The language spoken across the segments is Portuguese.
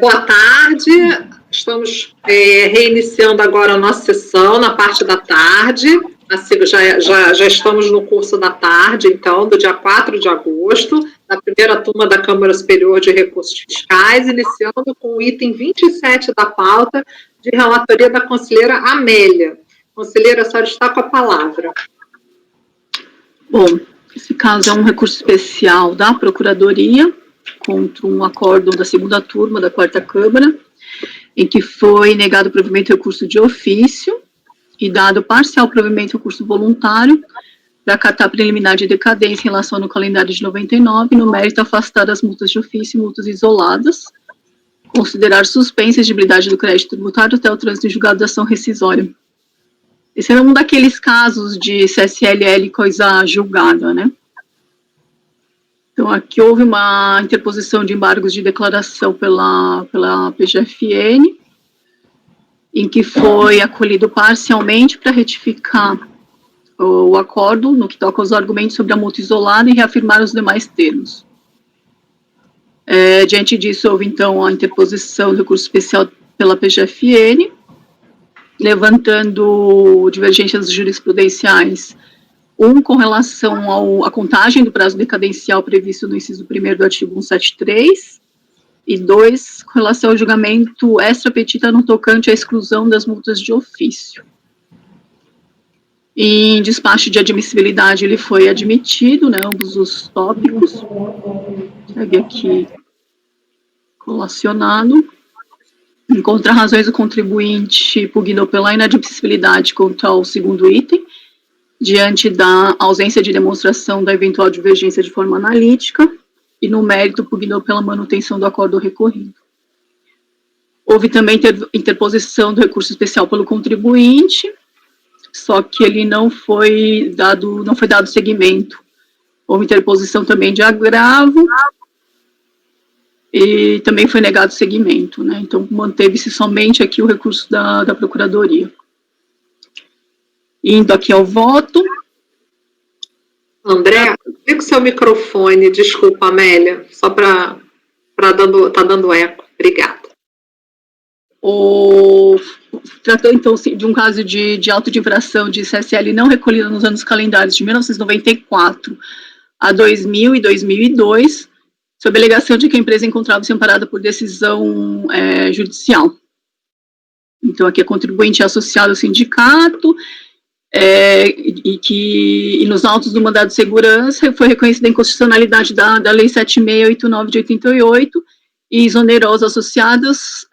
Boa tarde, estamos reiniciando agora a nossa sessão na parte da tarde, já estamos no curso da tarde, então, do dia 4 de agosto, da primeira turma da Câmara Superior de Recursos Fiscais, iniciando com o item 27 da pauta, de relatoria da conselheira Amélia. Conselheira, a senhora está com a palavra. Bom, esse caso é um recurso especial da Procuradoria contra um acórdão da segunda turma da quarta Câmara, em que foi negado o provimento de recurso de ofício e dado parcial provimento de recurso voluntário para acatar preliminar de decadência em relação ao calendário de 99, no mérito afastar as multas de ofício e multas isoladas, considerar suspensa a exigibilidade do crédito tributário até o trânsito em julgado da ação rescisória. Esse é um daqueles casos de CSLL coisa julgada, né? Então, aqui houve uma interposição de embargos de declaração pela PGFN, em que foi acolhido parcialmente para retificar o acordo no que toca aos argumentos sobre a multa isolada e reafirmar os demais termos. Diante disso, houve, então, a interposição do recurso especial pela PGFN, levantando divergências jurisprudenciais, com relação à contagem do prazo decadencial previsto no inciso 1º do artigo 173, e 2, com relação ao julgamento extra-petita no tocante à exclusão das multas de ofício. Em despacho de admissibilidade, ele foi admitido, né, ambos os tópicos, segue aqui colacionado. Em contra-razões, o contribuinte pugnou pela inadmissibilidade quanto ao segundo item, diante da ausência de demonstração da eventual divergência de forma analítica, e no mérito pugnou pela manutenção do acordo recorrido. Houve também interposição do recurso especial pelo contribuinte, só que ele não foi dado seguimento. Houve interposição também de agravo, e também foi negado seguimento, né? Então, manteve-se somente aqui o recurso da Procuradoria. Indo aqui ao voto. André, liga o seu microfone, desculpa, Amélia, só tá dando eco. Obrigada. Tratou, então, de um caso de auto de infração de CSL não recolhido nos anos calendários de 1994 a 2000 e 2002, sob a alegação de que a empresa encontrava-se amparada por decisão judicial. Então, aqui é contribuinte associado ao sindicato, e nos autos do mandado de segurança foi reconhecida a inconstitucionalidade da Lei 7689 de 88 e exonerou os associados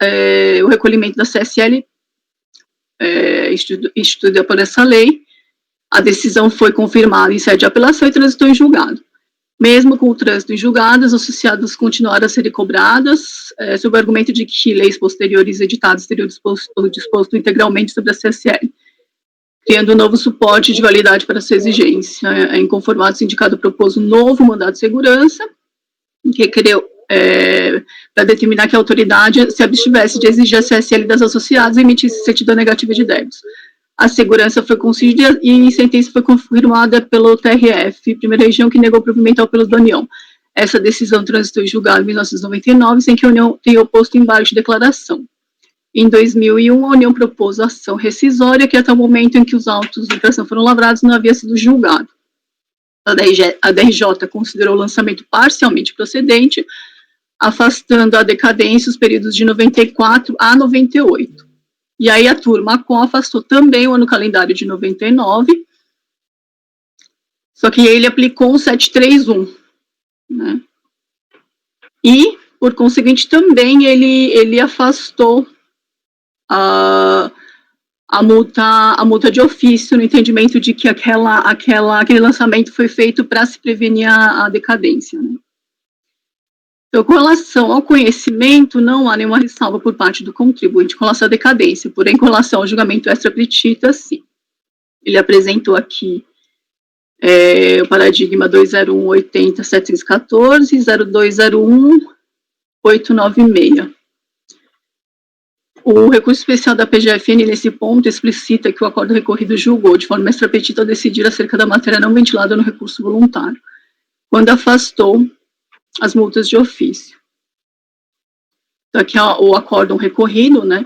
o recolhimento da CSL instituída por essa lei. A decisão foi confirmada em sede de apelação e transitou em julgado. Mesmo com o trânsito em julgado, as associadas continuaram a serem cobradas, sob o argumento de que leis posteriores editadas teriam disposto integralmente sobre a CSL, criando um novo suporte de validade para essa exigência. Em conformado, o sindicato propôs um novo mandado de segurança, que criou para determinar que a autoridade se abstivesse de exigir a CSL das associadas e emitisse certidão negativa de débitos. A segurança foi concedida e a sentença foi confirmada pelo TRF, primeira região, que negou o provimento ao apelo da União. Essa decisão transitou em julgado em 1999, sem que a União tenha oposto embargo de declaração. Em 2001, a União propôs a ação rescisória, que até o momento em que os autos de infração foram lavrados não havia sido julgado. A DRJ considerou o lançamento parcialmente procedente, afastando a decadência os períodos de 94 a 98. E aí a turma ACOM afastou também o ano calendário de 99, só que ele aplicou um 731, né? E, por conseguinte, também ele afastou a multa de ofício, no entendimento de que aquele lançamento foi feito para se prevenir a decadência, né? Então, com relação ao conhecimento, não há nenhuma ressalva por parte do contribuinte com relação à decadência, porém, com relação ao julgamento extra-petita, sim. Ele apresentou aqui o paradigma 201.80.714 e 0201.896. O recurso especial da PGFN, nesse ponto, explicita que o acordo recorrido julgou de forma extra-petita ao decidir acerca da matéria não ventilada no recurso voluntário, quando afastou as multas de ofício. Então, aqui o acórdão recorrido, né,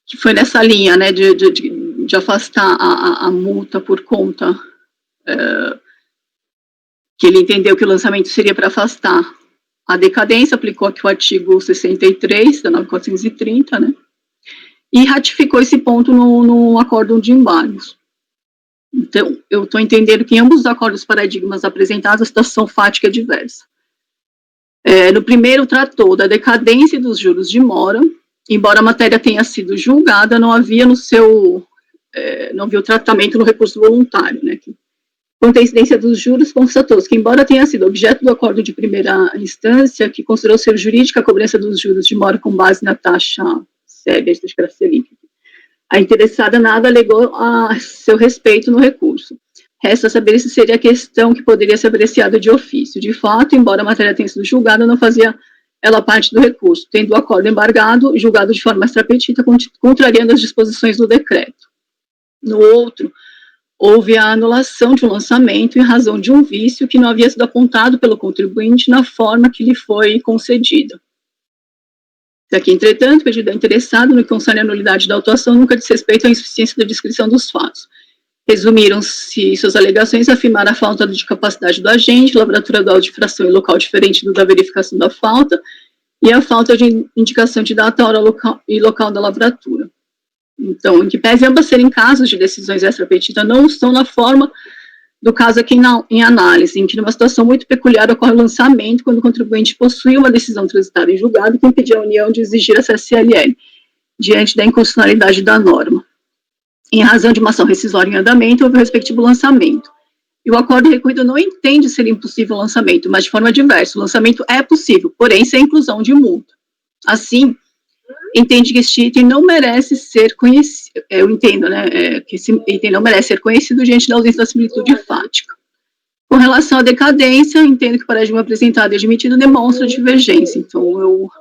que foi nessa linha, né, de afastar a multa por conta que ele entendeu que o lançamento seria para afastar a decadência, aplicou aqui o artigo 63 da 9430, né, e ratificou esse ponto no acórdão de embargos. Então, eu estou entendendo que em ambos os acordos paradigmas apresentados, a situação fática é diversa. No primeiro, tratou da decadência dos juros de mora, embora a matéria tenha sido julgada, não havia não havia o tratamento no recurso voluntário, né? Quanto à incidência dos juros, constatou-se que, embora tenha sido objeto do acordo de primeira instância, que considerou ser jurídica a cobrança dos juros de mora com base na taxa SEB, acho que era Selic, a interessada nada alegou a seu respeito no recurso. Resta saber se seria a questão que poderia ser apreciada de ofício. De fato, embora a matéria tenha sido julgada, não fazia ela parte do recurso, tendo o acordo embargado e julgado de forma extrapetita, contrariando as disposições do decreto. No outro, houve a anulação de um lançamento em razão de um vício que não havia sido apontado pelo contribuinte na forma que lhe foi concedida. Aqui, entretanto, o pedido interessado no que concerne a nulidade da autuação nunca diz respeito à insuficiência da descrição dos fatos. Resumiram-se suas alegações a afirmar a falta de capacidade do agente, lavratura dual de fração em local diferente do da verificação da falta, e a falta de indicação de data, hora e local da lavratura. Então, em que pese ambas serem casos de decisões extrapetita, não estão na forma do caso aqui em análise, em que numa situação muito peculiar ocorre o lançamento quando o contribuinte possui uma decisão transitada em julgado que impediu a União de exigir a CSLL, diante da inconstitucionalidade da norma. Em razão de uma ação rescisória em andamento, houve o respectivo lançamento. E o acordo recorrido não entende ser impossível o lançamento, mas de forma diversa. O lançamento é possível, porém sem inclusão de multa. Assim, entende que este item não merece ser conhecido, eu entendo, né, que esse item não merece ser conhecido diante da ausência da similitude fática. Com relação à decadência, entendo que o paradigma apresentado e admitido demonstra divergência, então eu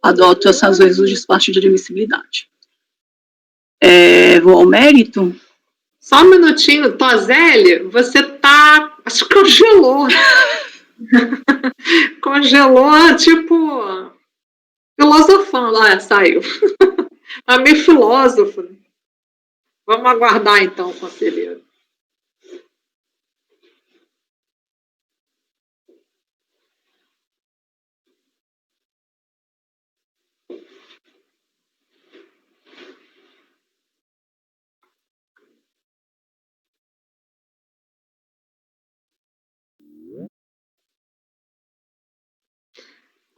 adoto as razões do despacho de admissibilidade. Vou ao mérito. Só um minutinho, Tozelli, você acho que congelou. Congelou, tipo, filosofando. Saiu. É meio filósofo. Vamos aguardar, então, conselheiro.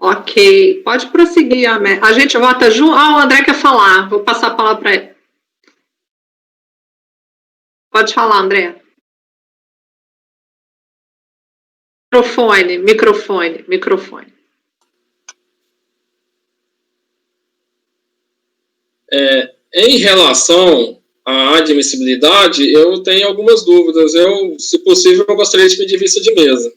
Ok, pode prosseguir. A gente vota junto. O André quer falar. Vou passar a palavra para ele. Pode falar, André. Microfone. Em relação à admissibilidade, eu tenho algumas dúvidas. Se possível, eu gostaria de pedir vista de mesa.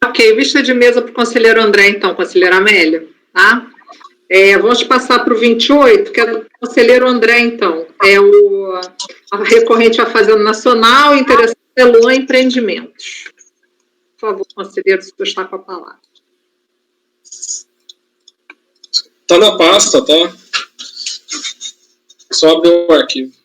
Ok, vista de mesa para o conselheiro André, então, conselheiro Amélio, tá? Vamos passar para o 28, que é do conselheiro André, então. A recorrente à Fazenda Nacional, interessado pelo empreendimentos. Por favor, conselheiro, se você está com a palavra. Está na pasta, tá? Só abrir o arquivo.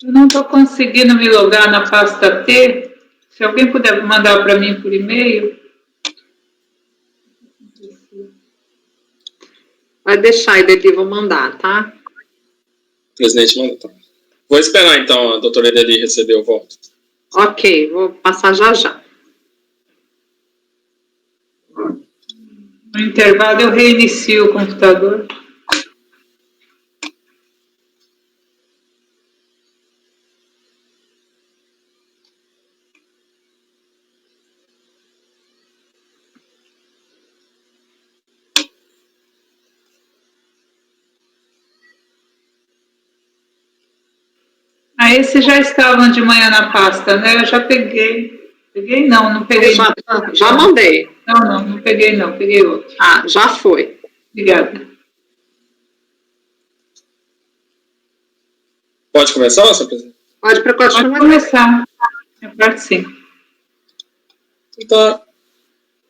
Eu não estou conseguindo me logar na pasta T. Se alguém puder mandar para mim por e-mail. Vai deixar, Edeli, vou mandar, tá? O presidente manda, tá. Vou esperar, então, a doutora Edeli receber o voto. Ok, vou passar já. No intervalo, eu reinicio o computador. Esses já estavam de manhã na pasta, né? Eu já peguei. Peguei não peguei. Já mandei. Não peguei não, peguei outro. Já foi. Obrigada. Pode começar, senhor presidente? Pode Pode começar. Eu participo. Então,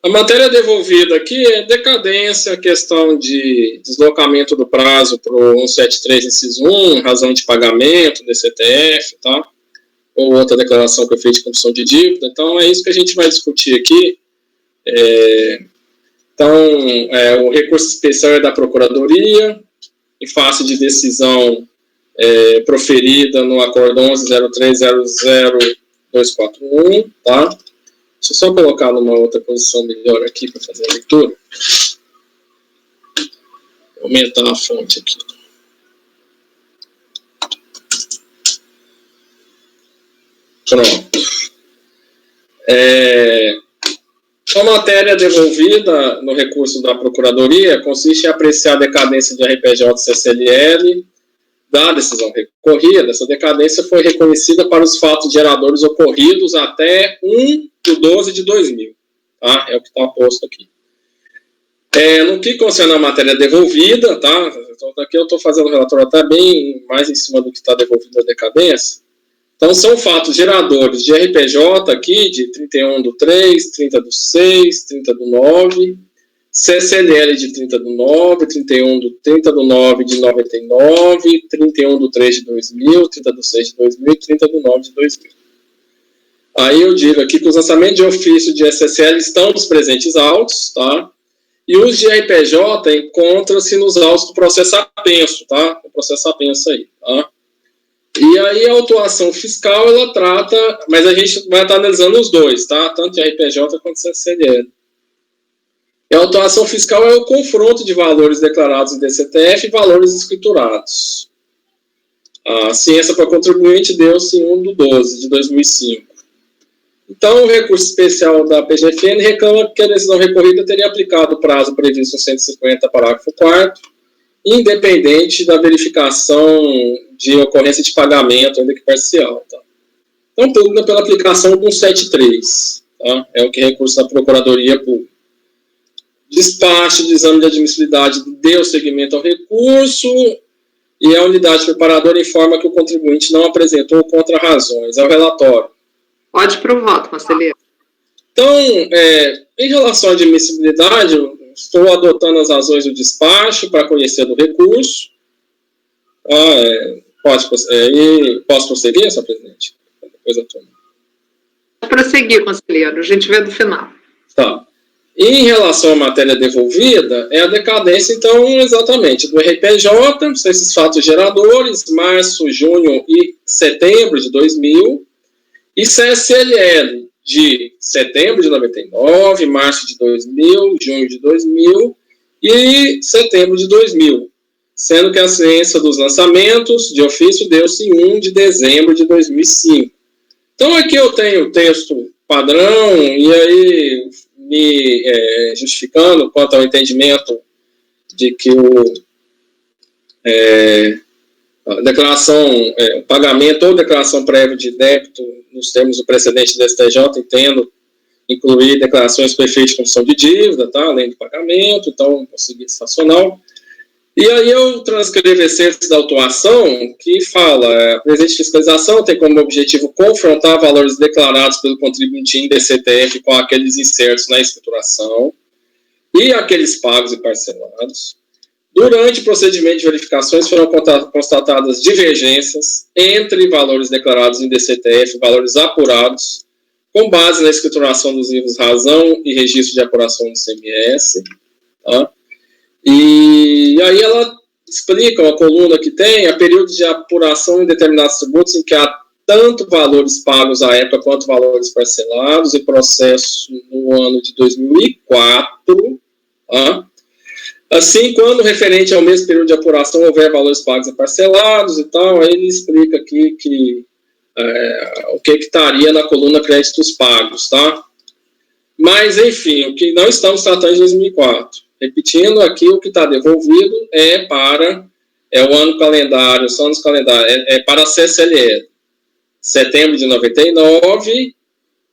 a matéria devolvida aqui é decadência, questão de deslocamento do prazo para o 173, inciso 1, razão de pagamento, DCTF, tá? Ou outra declaração que eu fiz de condição de dívida. Então, é isso que a gente vai discutir aqui. O recurso especial é da Procuradoria, em face de decisão proferida no acordo 11.03.00.241, tá? Deixa eu só colocar numa outra posição melhor aqui para fazer a leitura. Vou aumentar a fonte aqui. Pronto. A matéria devolvida no recurso da Procuradoria consiste em apreciar a decadência de RPJ e CCLL da decisão recorrida. Essa decadência foi reconhecida para os fatos geradores ocorridos até 1/12/2000. Tá? É o que está posto aqui. No que concerne a matéria devolvida, tá? Então, aqui eu estou fazendo o relatório até bem mais em cima do que está devolvido a decadência. Então, são fatos geradores de RPJ aqui, de 31/3, 30/6, 30/9, CCLL de 30/9, 30/9 de 99, 31/3 de 2000, 30/6 de 2000 e 30/9 de 2000. Aí eu digo aqui que os lançamentos de ofício de SSL estão nos presentes autos, tá? E os de RPJ encontram-se nos autos do processo apenso, tá? O processo apenso aí, tá? E aí a autuação fiscal, ela trata, mas a gente vai estar analisando os dois, tá? Tanto de RPJ quanto CCLL. E a autuação fiscal é o confronto de valores declarados em DCTF e valores escriturados. A ciência para contribuinte deu-se em 1/12/2005. Então, o recurso especial da PGFN reclama que a decisão recorrida teria aplicado o prazo previsto no 150, parágrafo 4º, independente da verificação de ocorrência de pagamento, ainda que parcial. Tá? Então, pugna pela aplicação do 173. Tá? É o que recurso da Procuradoria Pública. Despacho de exame de admissibilidade deu seguimento ao recurso e a unidade preparadora informa que o contribuinte não apresentou contra-razões. É o relatório. Pode ir para o voto, conselheiro. Então, em relação à admissibilidade, eu estou adotando as razões do despacho para conhecer do recurso. Posso prosseguir, senhor presidente? Depois eu tomo. Pode prosseguir, conselheiro. A gente vê do final. Tá. Em relação à matéria devolvida, é a decadência, então, exatamente, do RPJ, são esses fatos geradores, março, junho e setembro de 2000, e CSLL, de setembro de 99, março de 2000, junho de 2000 e setembro de 2000, sendo que a ciência dos lançamentos de ofício deu-se em 1 de dezembro de 2005. Então, aqui eu tenho o texto padrão, e aí me justificando quanto ao entendimento de que a declaração, o pagamento ou declaração prévia de débito, nos termos do precedente do STJ, entendo incluir declarações para efeito de condição de dívida, tá? Além do pagamento, então, conseguir estacional. E aí eu transcrevo esse da autuação, que fala, a presente fiscalização tem como objetivo confrontar valores declarados pelo contribuinte em DCTF com aqueles incertos na escrituração e aqueles pagos e parcelados. Durante o procedimento de verificações foram constatadas divergências entre valores declarados em DCTF e valores apurados, com base na escrituração dos livros Razão e Registro de Apuração do ICMS. Tá? E aí ela explica, uma coluna que tem, a período de apuração em determinados tributos em que há tanto valores pagos à época quanto valores parcelados, e processo no ano de 2004, tá? Assim, quando referente ao mesmo período de apuração houver valores pagos e parcelados e tal, aí ele explica aqui o que estaria na coluna créditos pagos, tá? Mas, enfim, o que não estamos tratando de 2004. Repetindo aqui, o que está devolvido é para o ano calendário, são anos calendários, é para a CSLL. Setembro de 99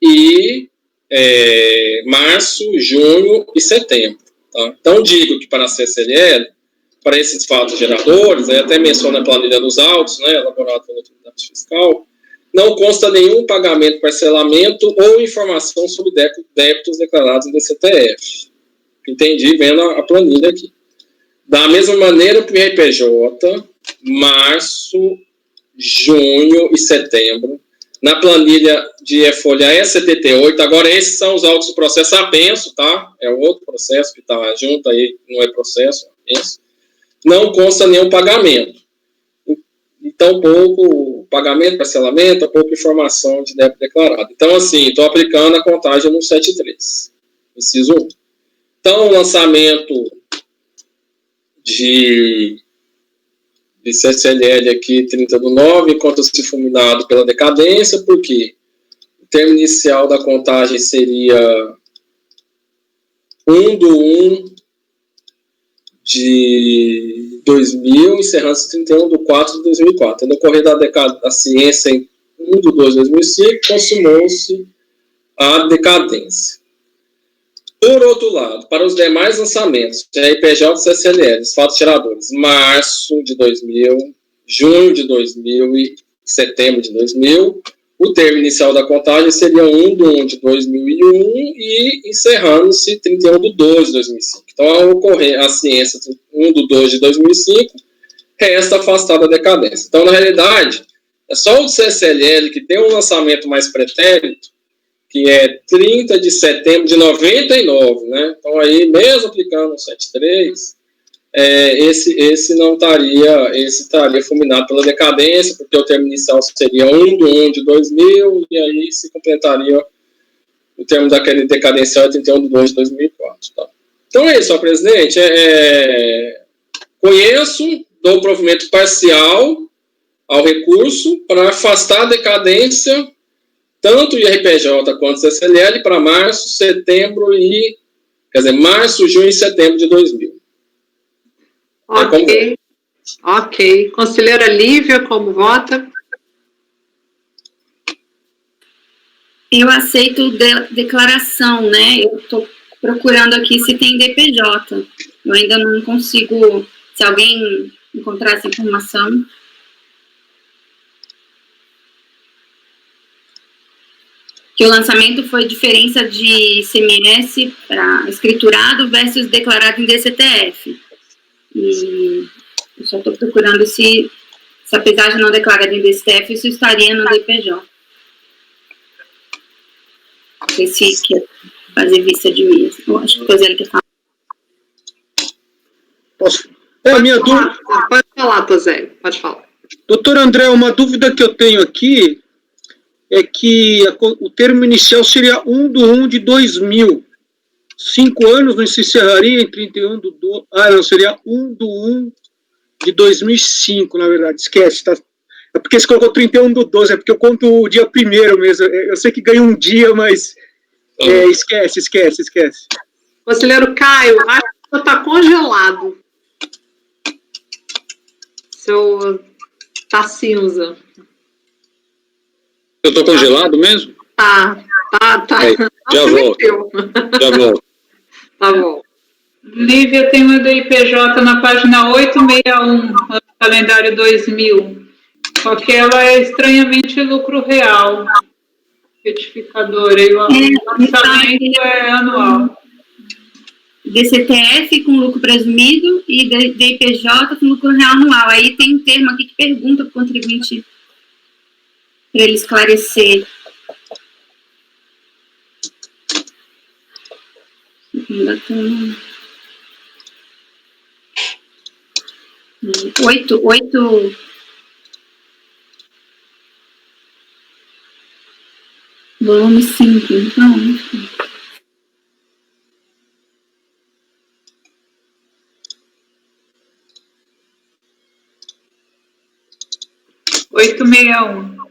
e março, junho e setembro. Tá? Então, digo que para a CSLL para esses fatos geradores, aí até menciona a planilha dos autos, né, elaborado pela autoridade fiscal, não consta nenhum pagamento, parcelamento ou informação sobre débitos declarados em DCTF. Entendi vendo a planilha aqui. Da mesma maneira para o IRPJ, março, junho e setembro, na planilha de folha E78, agora esses são os autos do processo apenso, tá? É outro processo que está junto aí, não é processo, é apenso. Não consta nenhum pagamento. Então, pouco pagamento, parcelamento, pouca informação de débito declarado. Então, assim, estou aplicando a contagem no 73, inciso 1. Então, o lançamento de CSLL aqui, 30/9, encontra-se fulminado pela decadência, porque o termo inicial da contagem seria 1/1 de 2000, encerrando-se 31/4 de 2004. No decorrer da ciência em 1/2 de 2005, consumou-se a decadência. Por outro lado, para os demais lançamentos, de IPJ e CSLL, fatos geradores, março de 2000, junho de 2000 e setembro de 2000, o termo inicial da contagem seria 1/1 de 2001 e encerrando-se 31/2 de 2005. Então, ao ocorrer a ciência 1/2 de 2005, resta afastada a decadência. Então, na realidade, é só o CSLL que tem um lançamento mais pretérito, que é 30 de setembro de 99, né? Então, aí, mesmo aplicando o 73, esse não estaria, esse estaria fulminado pela decadência, porque o termo inicial seria 1/1 de 2000, e aí se completaria o termo daquele decadencial 31/2 de 2004. Tá? Então é isso, senhor presidente. Conheço, dou provimento parcial ao recurso para afastar a decadência tanto o IRPJ quanto o CSLL para março, setembro e... Quer dizer, março, junho e setembro de 2000. Ok. Ok. Conselheira Lívia, como vota? Eu aceito declaração, né? Eu estou procurando aqui se tem DPJ. Eu ainda não consigo... Se alguém encontrar essa informação... Que o lançamento foi diferença de ICMS para escriturado versus declarado em DCTF. E eu só estou procurando se apesar de não declarar em DCTF, isso estaria no DPJ. Não sei se quer fazer vista de mim. Eu acho que depois ele quer falar. Posso? Pode falar, Tosé, pode falar. Doutor André, uma dúvida que eu tenho aqui é que o termo inicial seria 1/1 de 2000. 5 anos não se encerraria em 31/2. Não, seria 1/1 de 2005, na verdade. Esquece, tá? É porque você colocou 31/12, é porque eu conto o dia primeiro mesmo. Eu sei que ganha um dia, mas esquece. Conselheiro Caio, acho que você está congelado. Seu tá cinza. Eu tô congelado mesmo? Tá. Já volto. Tá bom. Lívia, tem uma do IPJ na página 861, calendário 2000. Só que ela é estranhamente lucro real. Retificadora. E o lançamento é anual. DCTF com lucro presumido e DIPJ com lucro real anual. Aí tem um termo aqui que pergunta para o contribuinte para ele esclarecer. Oito. Volume 5, então. 861.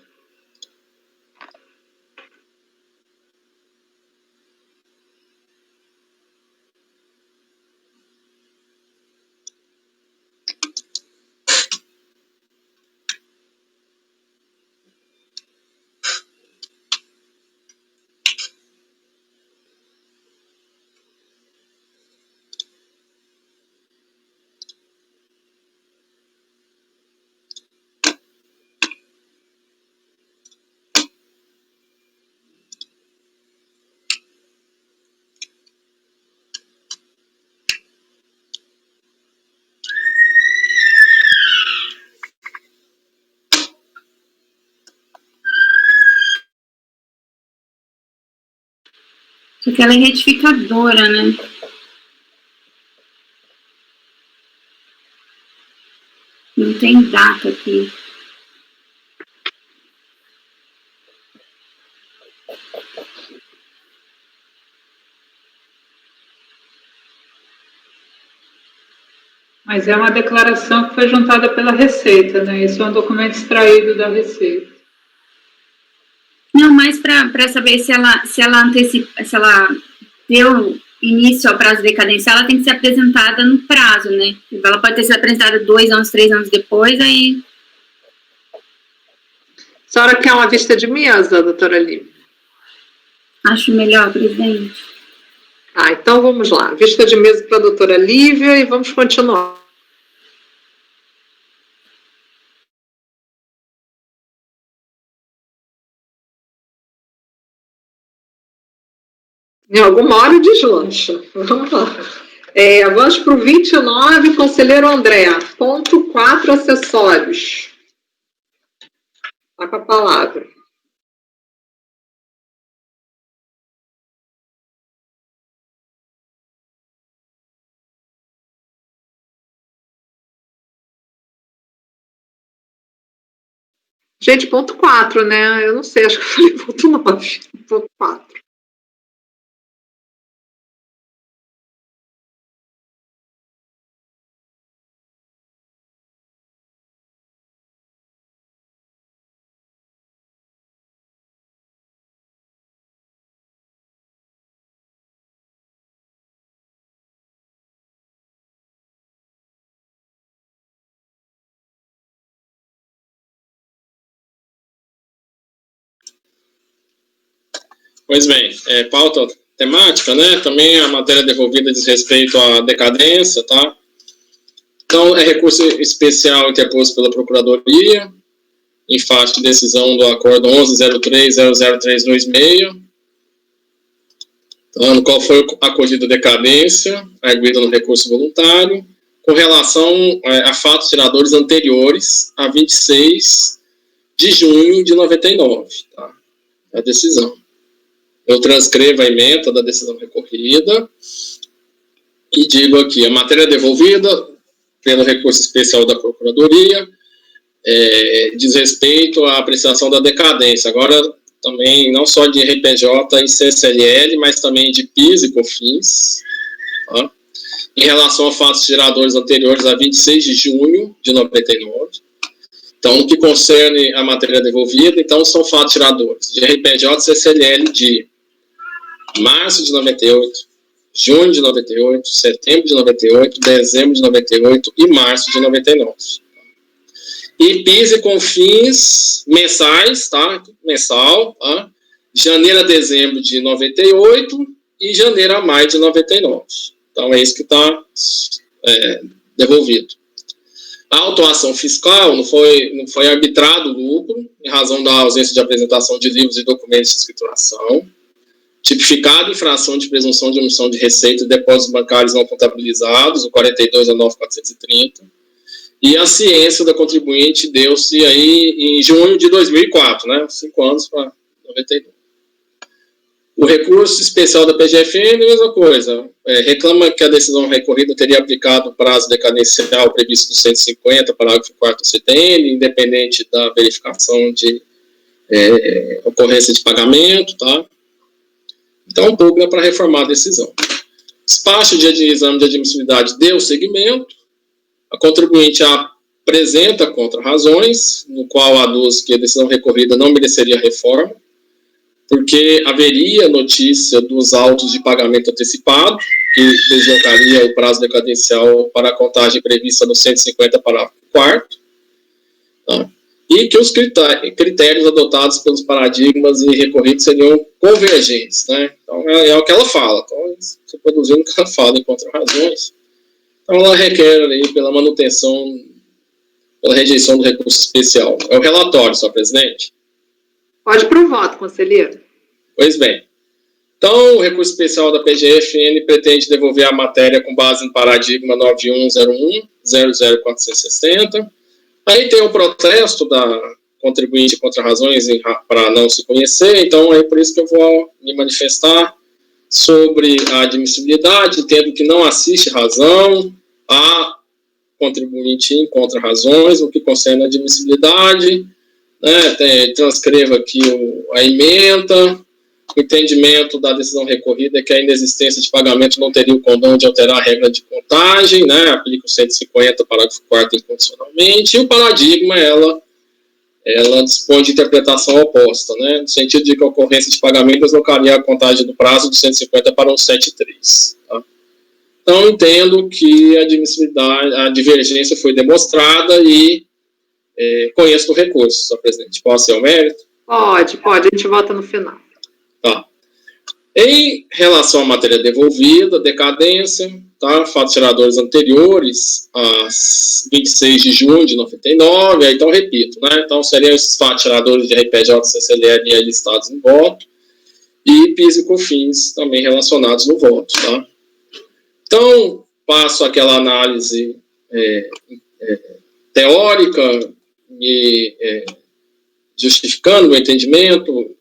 Porque ela é retificadora, né? Não tem data aqui. Mas é uma declaração que foi juntada pela Receita, né? Isso é um documento extraído da Receita. Não, mas para saber se ela antecipa, se ela deu início ao prazo de decadência, ela tem que ser apresentada no prazo, né? Ela pode ter sido apresentada 2 anos, 3 anos depois, aí... A senhora quer uma vista de mesa, doutora Lívia? Acho melhor, presidente. Ah, então vamos lá. Vista de mesa para a doutora Lívia e vamos continuar. Em alguma hora deslancha. Vamos lá. Vamos para o 29, conselheiro André. Ponto 4, acessórios. Está com a palavra. Gente, ponto 4, né? Eu não sei, acho que eu falei ponto 9. Ponto 4. Pois bem, pauta temática, né? Também a matéria devolvida diz respeito à decadência, tá? Então, é recurso especial interposto pela Procuradoria, em face de decisão do acordo 11.03.00326, no qual foi acolhida a decadência, arguída no recurso voluntário, com relação a fatos tiradores anteriores a 26 de junho de 99, tá? A decisão. Eu transcrevo a ementa da decisão recorrida e digo aqui, a matéria devolvida pelo recurso especial da Procuradoria diz respeito à apreciação da decadência, agora também não só de RPJ e CSLL, mas também de PIS e COFINS, tá? Em relação a fatos geradores anteriores a 26 de junho de 99. Então, no que concerne a matéria devolvida, então são fatos geradores de RPJ e CSLL de março de 98, junho de 98, setembro de 98, dezembro de 98 e março de 99. E PIS e COFINS mensais, tá? Mensal, tá? Janeiro a dezembro de 98 e janeiro a maio de 99. Então, é isso que está devolvido. A autuação fiscal não foi arbitrado lucro, em razão da ausência de apresentação de livros e documentos de escrituração, tipificado infração de presunção de omissão de receita e depósitos bancários não contabilizados, o 42 a 9430, e a ciência da contribuinte deu-se aí em junho de 2004, né, 5 anos para 92. O recurso especial da PGFN, mesma coisa, reclama que a decisão recorrida teria aplicado o prazo decadencial previsto no 150, parágrafo 4º do CTN, independente da verificação de ocorrência de pagamento, tá? Então, pugna para reformar a decisão. Despacho de exame de admissibilidade deu seguimento, a contribuinte apresenta contra-razões, no qual aduz que a decisão recorrida não mereceria reforma, porque haveria notícia dos autos de pagamento antecipado, que deslocaria o prazo decadencial para a contagem prevista no 150, parágrafo 4º, tá? E que os critérios adotados pelos paradigmas e recorridos seriam convergentes, né? Então, é o que ela fala. Então, se produzindo o que ela fala em contra-razões, então ela requer aí pela manutenção, pela rejeição do recurso especial. É o relatório, senhor presidente. Pode pro voto, conselheiro. Pois bem. Então, o recurso especial da PGFN pretende devolver a matéria com base no paradigma 9101-00460. Aí tem o protesto da contribuinte contra razões para não se conhecer, então é por isso que eu vou me manifestar. sobre a admissibilidade, tendo que não assiste razão, a contribuinte encontra razões no que concerne a admissibilidade, né, transcreva aqui a ementa. O entendimento da decisão recorrida é que a inexistência de pagamento não teria o condão de alterar a regra de contagem, né, aplica o 150, parágrafo 4º incondicionalmente, e o paradigma, ela dispõe de interpretação oposta, né, no sentido de que a ocorrência de pagamento deslocaria a contagem do prazo do 150 para 173. Tá? Então, entendo que a admissibilidade, a divergência foi demonstrada e conheço o recurso, senhor presidente. Posso ser o mérito? Pode, a gente volta no final. Tá. Em relação à matéria devolvida, decadência, tá? Fatos geradores anteriores a 26 de junho de 99, aí, então repito, né? Então seriam esses fatos geradores de RPJ, CCLL listados no voto, e PIS e COFINS também relacionados no voto, tá? Então, passo aquela análise teórica e justificando o entendimento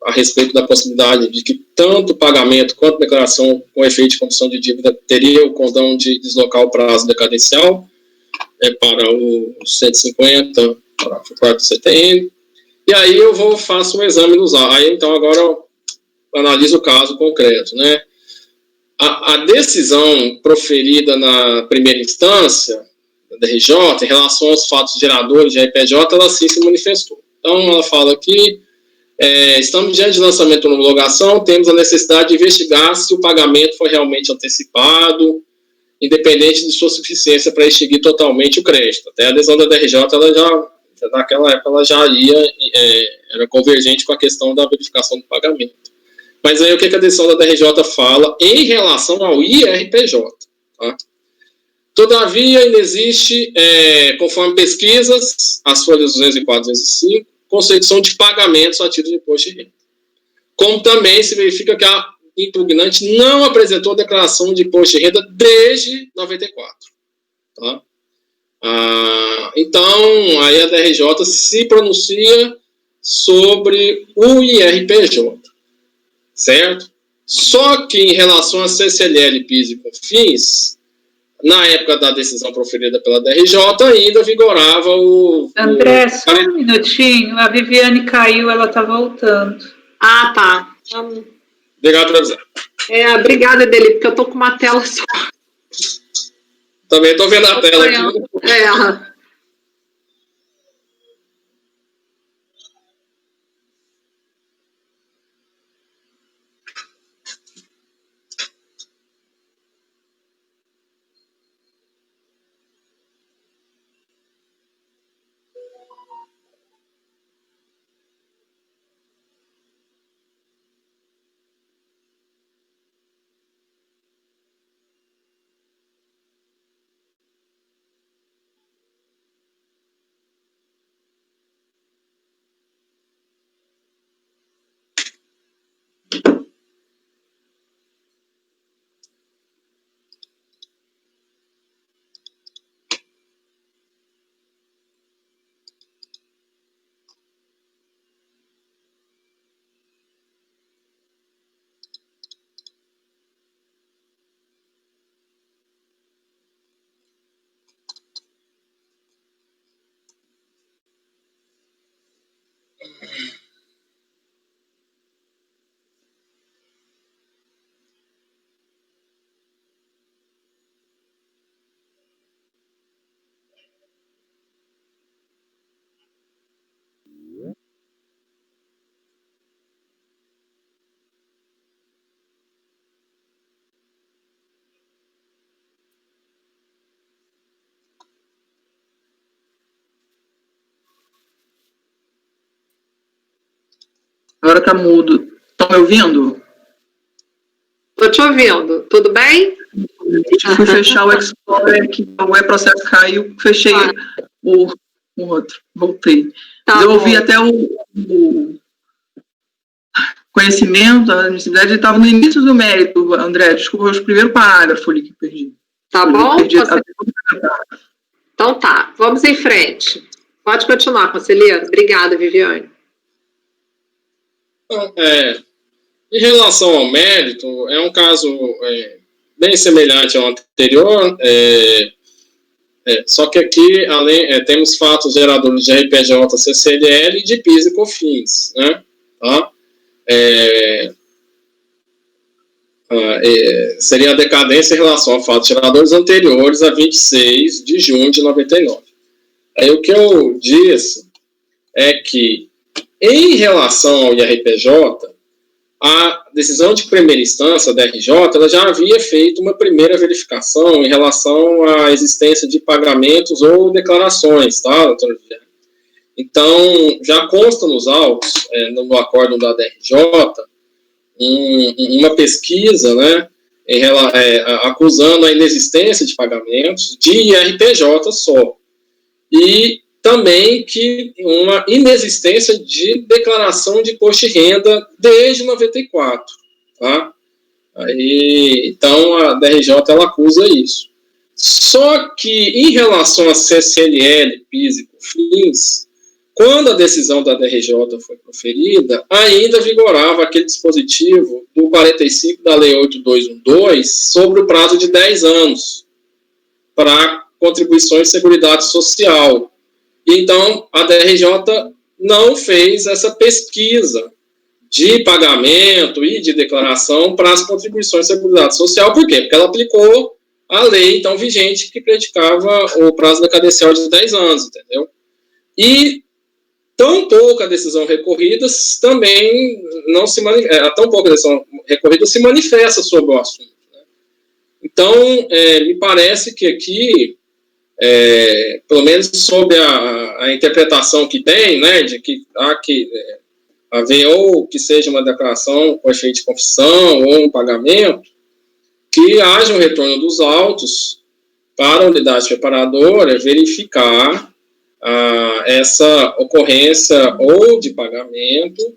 a respeito da possibilidade de que tanto pagamento quanto declaração com efeito de confissão de dívida teria o condão de deslocar o prazo decadencial para o 150, parágrafo 4º do CTN. E aí eu faço um exame dos autos. Aí, então, agora eu analiso o caso concreto, né? A decisão proferida na primeira instância, da DRJ, em relação aos fatos geradores de RPJ, ela assim se manifestou. Então, ela fala que estamos diante de lançamento de uma homologação, temos a necessidade de investigar se o pagamento foi realmente antecipado, independente de sua suficiência para extinguir totalmente o crédito. Até a adesão da DRJ, ela já naquela época, ela já era convergente com a questão da verificação do pagamento. Mas aí o que a decisão da DRJ fala em relação ao IRPJ? Tá? Todavia, ainda existe, conforme pesquisas, as folhas 204 e 205, concepção de pagamentos a título de imposto de renda. Como também se verifica que a impugnante não apresentou declaração de imposto de renda desde 94. Tá? Então, aí a DRJ se pronuncia sobre o IRPJ, certo? Só que em relação a CCLL, PIS e COFINS, na época da decisão proferida pela DRJ, ainda vigorava André, só um minutinho. A Viviane caiu, ela está voltando. Ah, tá. Obrigado por avisar. Obrigada, Deli, porque eu estou com uma tela só. Também estou vendo a tela aqui. Agora tá mudo. Estão me ouvindo? Estou te ouvindo. Tudo bem? Eu fui fechar o Explorer, que o e-processo caiu, fechei o outro. Voltei. Tá eu bom. ouvi até o conhecimento, a admissibilidade, estava no início do mérito, André. Desculpa, o primeiro parágrafo ali que perdi. Tá bom? Perdi Então tá, vamos em frente. Pode continuar, conselheiro. Obrigada, Viviane. Em relação ao mérito, é um caso bem semelhante ao anterior, só que aqui temos fatos geradores de RPJ, CCLL e de PIS e COFINS, né? Tá? Seria a decadência em relação a fatos geradores anteriores a 26 de junho de 99. Aí o que eu disse é que, em relação ao IRPJ, a decisão de primeira instância da RJ, ela já havia feito uma primeira verificação em relação à existência de pagamentos ou declarações, tá, doutora Viviane? Então, já consta nos autos, no acórdão da DRJ, uma pesquisa, né, acusando a inexistência de pagamentos de IRPJ só. E também que uma inexistência de declaração de imposto de renda desde 94, tá? Então, a DRJ, ela acusa isso. Só que, em relação a CCLL, PIS e COFINS, quando a decisão da DRJ foi proferida, ainda vigorava aquele dispositivo do 45 da Lei 8212 sobre o prazo de 10 anos para contribuições de seguridade social. Então, a DRJ não fez essa pesquisa de pagamento e de declaração para as contribuições de seguridade social. Por quê? Porque ela aplicou a lei, então, vigente, que predicava o prazo decadencial de 10 anos, entendeu? E tão pouca decisão recorrida também não se manifesta, tão pouca decisão recorrida se manifesta sobre o assunto, né? Então, me parece que aqui, pelo menos sob a interpretação que tem, né, de que há que haver ou que seja uma declaração com efeito de confissão ou um pagamento, que haja um retorno dos autos para a unidade preparadora verificar essa ocorrência ou de pagamento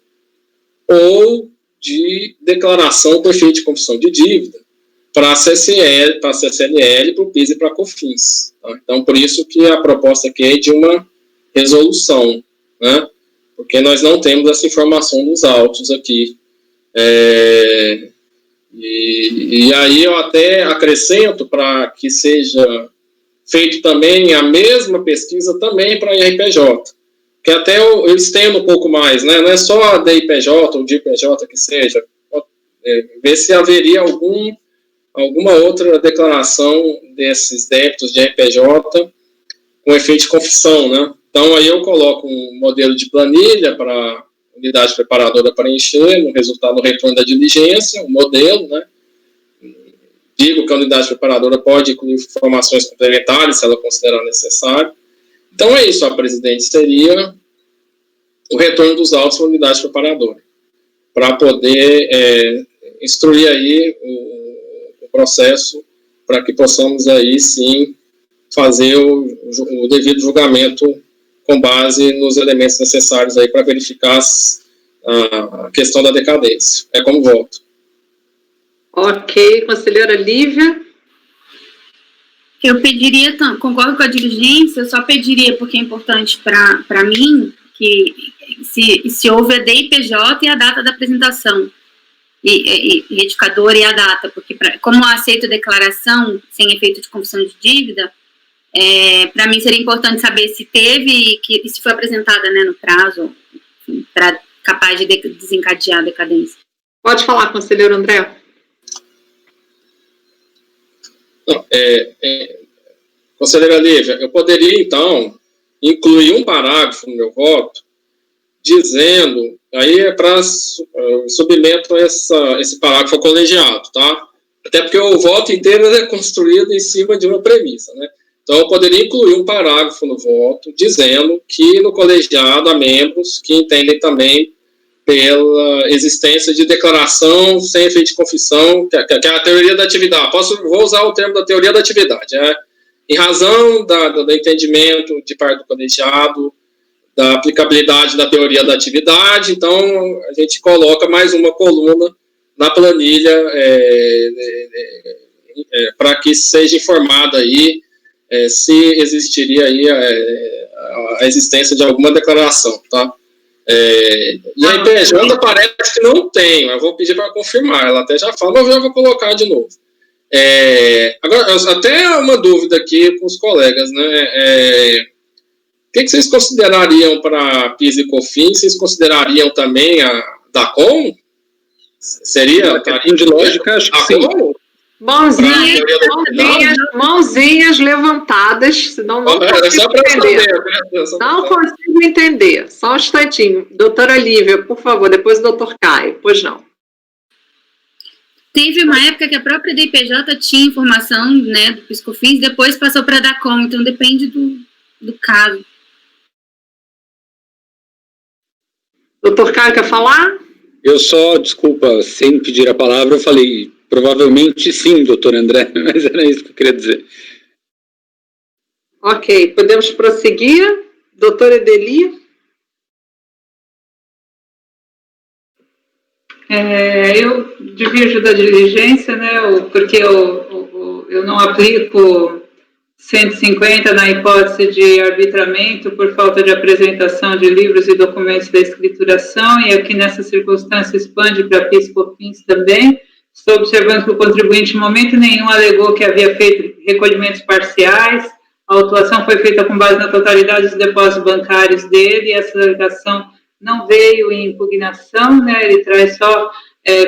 ou de declaração com efeito de confissão de dívida para a CCLL, para o PIS e para a COFINS. Tá? Então, por isso que a proposta aqui é de uma resolução, né? Porque nós não temos essa informação nos autos aqui. E aí eu até acrescento para que seja feito também a mesma pesquisa também para a IRPJ, que até eu estendo um pouco mais, né? Não é só a DIPJ ou DIPJ que seja, ver se haveria alguma outra declaração desses débitos de RPJ com efeito de confissão, né? Então, aí eu coloco um modelo de planilha para a unidade preparadora preencher, no resultado do retorno da diligência, um modelo, né? Digo que a unidade preparadora pode incluir informações complementares, se ela considerar necessário. Então, é isso, a presidente, seria o retorno dos autos para a unidade preparadora, para poder instruir aí o processo, para que possamos aí, sim, fazer o devido julgamento com base nos elementos necessários aí para verificar a questão da decadência. É como voto. Ok, conselheira Lívia. Eu pediria, concordo com a diligência, eu só pediria, porque é importante para mim, que se houve a DIPJ e a data da apresentação, e retificador e a data, porque como eu aceito declaração sem efeito de confissão de dívida, para mim seria importante saber se teve e se foi apresentada, né, no prazo, para capaz de desencadear a decadência. Pode falar, conselheiro André. Não, conselheira Lívia, eu poderia, então, incluir um parágrafo no meu voto, dizendo, aí submeto esse parágrafo ao colegiado, tá? Até porque o voto inteiro é construído em cima de uma premissa, né? Então, eu poderia incluir um parágrafo no voto, dizendo que no colegiado há membros que entendem também pela existência de declaração sem efeito de confissão, que é a teoria da atividade. Vou usar o termo da teoria da atividade. Em razão do entendimento de parte do colegiado, da aplicabilidade da teoria da atividade, então a gente coloca mais uma coluna na planilha para que seja informada aí se existiria aí a existência de alguma declaração, tá? E a IPJ parece que não tem, eu vou pedir para confirmar, ela até já fala, mas eu vou colocar de novo. Agora, até uma dúvida aqui com os colegas, né? O que vocês considerariam para PIS e COFINS? Vocês considerariam também a DACOM? Seria? De lógica, acho que sim. Mãozinhas levantadas, senão não consigo entender. Não consigo entender. Só um instantinho. Doutora Lívia, por favor, depois o doutor Caio. Pois não. Teve uma época que a própria DIPJ tinha informação, né, do PIS/COFINS, depois passou para a DACOM, então depende do caso. Doutor Caio, quer falar? Eu só, desculpa, sem pedir a palavra, eu falei, provavelmente sim, doutor André, mas era isso que eu queria dizer. Ok, podemos prosseguir. Doutora Edeli? Eu divirjo da diligência, né, porque eu não aplico 150 na hipótese de arbitramento por falta de apresentação de livros e documentos da escrituração, e aqui nessa circunstância expande para PIS/COFINS também. Estou observando que o contribuinte em momento nenhum alegou que havia feito recolhimentos parciais, a autuação foi feita com base na totalidade dos depósitos bancários dele, e essa alegação não veio em impugnação, né, ele traz só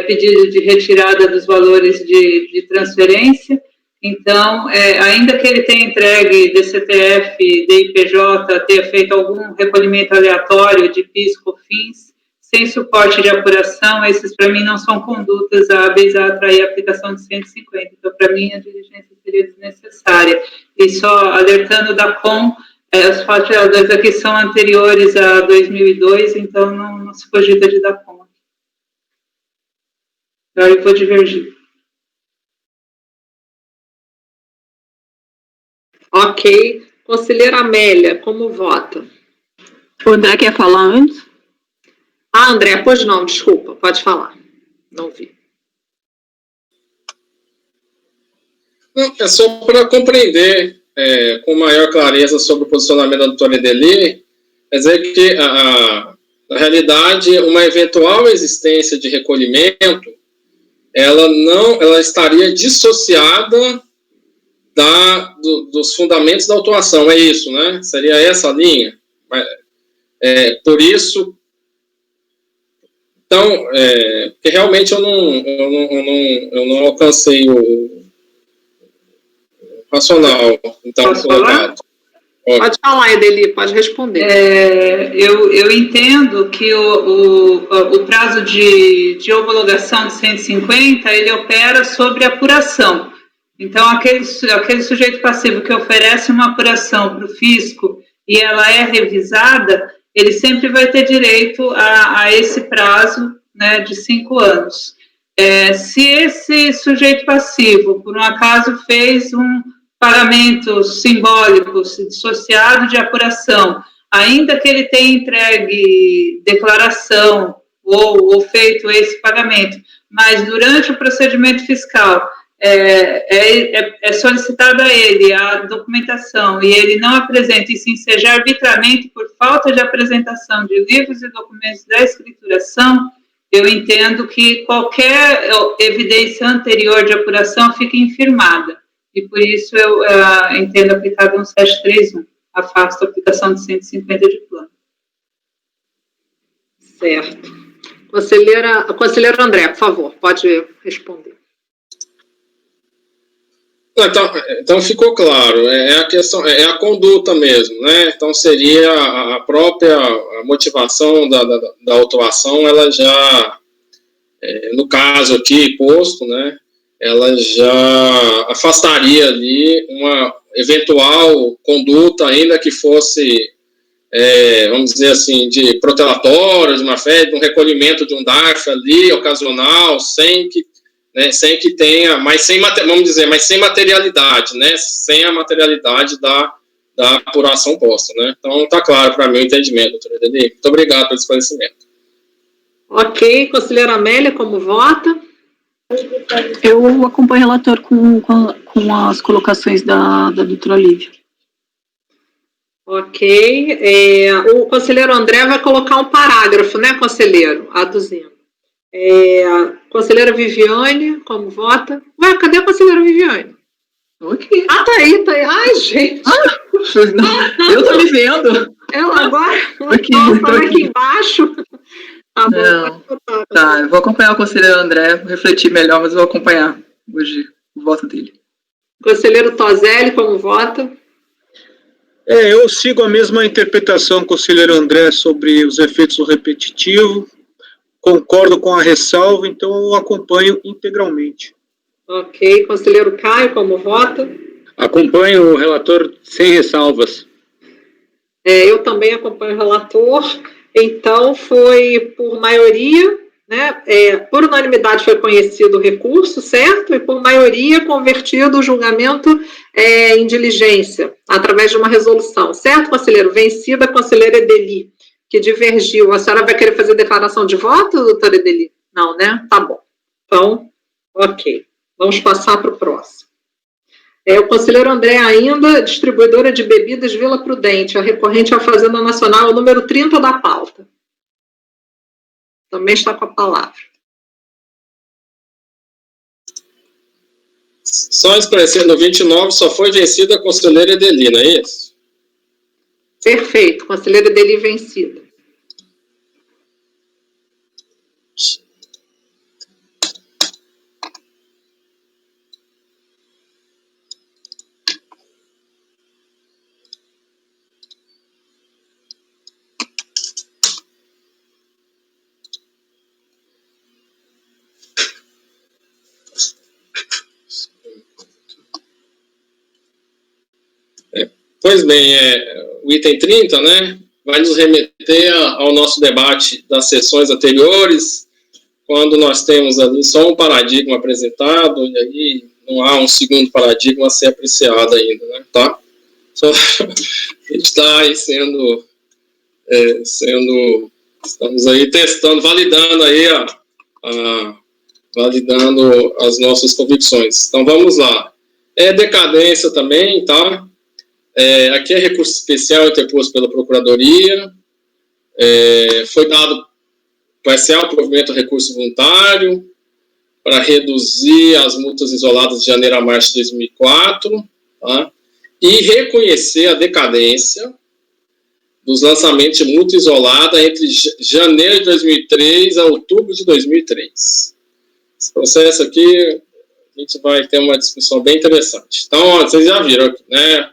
pedido de retirada dos valores de transferência. Então, ainda que ele tenha entregue DCTF, DIPJ, tenha feito algum recolhimento aleatório de PIS, COFINS, sem suporte de apuração, esses para mim não são condutas hábeis a atrair a aplicação de 150. Então, para mim, a diligência seria desnecessária. E só alertando da COM, os fatos geradores aqui são anteriores a 2002, então não se cogita de dar COM. Então, eu vou divergir. Ok. Conselheira Amélia, como vota? O André quer falar antes? André, pois não, desculpa, pode falar. Não vi. Não, é só para compreender com maior clareza sobre o posicionamento da doutora Edeli, quer dizer que, na realidade, uma eventual existência de recolhimento, ela estaria dissociada dos fundamentos da autuação, é isso, né? Seria essa a linha? Por isso, então, porque realmente eu não alcancei o racional, então, colocado. Pode falar, Edeli, pode responder. Eu entendo que o prazo de homologação de 150, ele opera sobre apuração. Então, aquele sujeito passivo que oferece uma apuração para o fisco e ela é revisada, ele sempre vai ter direito a esse prazo, né, de 5 anos. Se esse sujeito passivo, por um acaso, fez um pagamento simbólico, dissociado de apuração, ainda que ele tenha entregue declaração ou feito esse pagamento, mas durante o procedimento fiscal é solicitada a ele a documentação e ele não apresenta, e se ensejar arbitramento por falta de apresentação de livros e documentos da escrituração, eu entendo que qualquer evidência anterior de apuração fica infirmada. E por isso eu entendo aplicado 1731, afasta a aplicação de 150 de plano. Certo. Conselheiro André, por favor, pode responder. Então ficou claro, a questão, a conduta mesmo, né? Então seria a própria motivação da autuação, ela já, no caso aqui posto, né? Ela já afastaria ali uma eventual conduta, ainda que fosse, vamos dizer assim, de protelatório, de má fé, de um recolhimento de um DARF ali, ocasional, sem que tenha, mas sem materialidade, né? Sem a materialidade da apuração posta, né? Então, está claro para mim o entendimento, doutora Edeli. Muito obrigado pelo esclarecimento. Ok. Conselheira Amélia, como vota? Eu acompanho o relator com as colocações da doutora Lívia. Ok. O conselheiro André vai colocar um parágrafo, né, conselheiro? Aduzindo. Conselheira Viviane, como vota? Ué, cadê a conselheira Viviane? Ok. Ah, tá aí. Ai, gente. Não, eu tô me vendo. Ela agora Aqui, estava aqui embaixo. Tá bom. Não. Tá, eu vou acompanhar o conselheiro André, vou refletir melhor, mas eu vou acompanhar hoje o voto dele. Conselheiro Tozelli, como vota? Eu sigo a mesma interpretação, conselheiro André, sobre os efeitos do repetitivo. Concordo com a ressalva, então eu acompanho integralmente. Ok. Conselheiro Caio, como vota? Acompanho o relator sem ressalvas. Eu também acompanho o relator. Então, foi por maioria, né? Por unanimidade foi conhecido o recurso, certo? E por maioria convertido o julgamento em diligência, através de uma resolução, certo, conselheiro? Vencida a conselheira Edeli, que divergiu. A senhora vai querer fazer declaração de voto, doutora Edeli? Não, né? Tá bom. Então, ok. Vamos passar para o próximo. O conselheiro André ainda, distribuidora de bebidas Vila Prudente, a recorrente à Fazenda Nacional, o número 30 da pauta. Também está com a palavra. Só esclarecendo, no 29 só foi vencida a conselheira Edeli, não é isso? Perfeito, conselheira Edeli vencida. Pois bem, o item 30, né, vai nos remeter ao nosso debate das sessões anteriores, quando nós temos ali só um paradigma apresentado, e aí não há um segundo paradigma a ser apreciado ainda, né, tá? Só, a gente está aí estamos aí testando, validando aí validando as nossas convicções. Então, vamos lá. Decadência também, tá? Aqui é recurso especial interposto pela Procuradoria. Vai ser o provimento de recurso voluntário para reduzir as multas isoladas de janeiro a março de 2004, tá? E reconhecer a decadência dos lançamentos de multa isolada entre janeiro de 2003 a outubro de 2003. Esse processo aqui, a gente vai ter uma discussão bem interessante. Então, ó, vocês já viram aqui, né?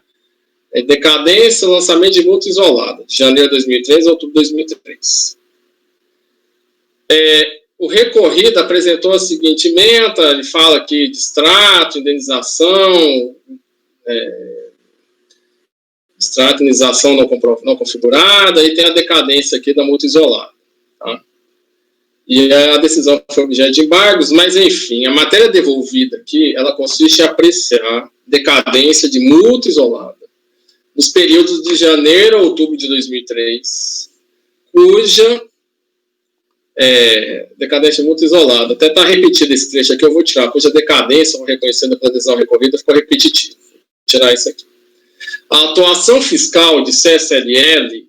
Decadência, lançamento de multa isolada, de janeiro de 2003 a outubro de 2003. O recorrido apresentou a seguinte ementa, ele fala aqui de extrato, indenização, extrato, indenização não configurada, e tem a decadência aqui da multa isolada. Tá? E a decisão foi objeto de embargos, mas enfim, a matéria devolvida aqui, ela consiste em apreciar decadência de multa isolada nos períodos de janeiro a outubro de 2003, cuja decadência de multa isolada, até está repetido esse trecho aqui, eu vou tirar, cuja decadência, reconhecendo pela decisão recorrida, ficou repetitivo. Vou tirar isso aqui. A atuação fiscal de CSLL,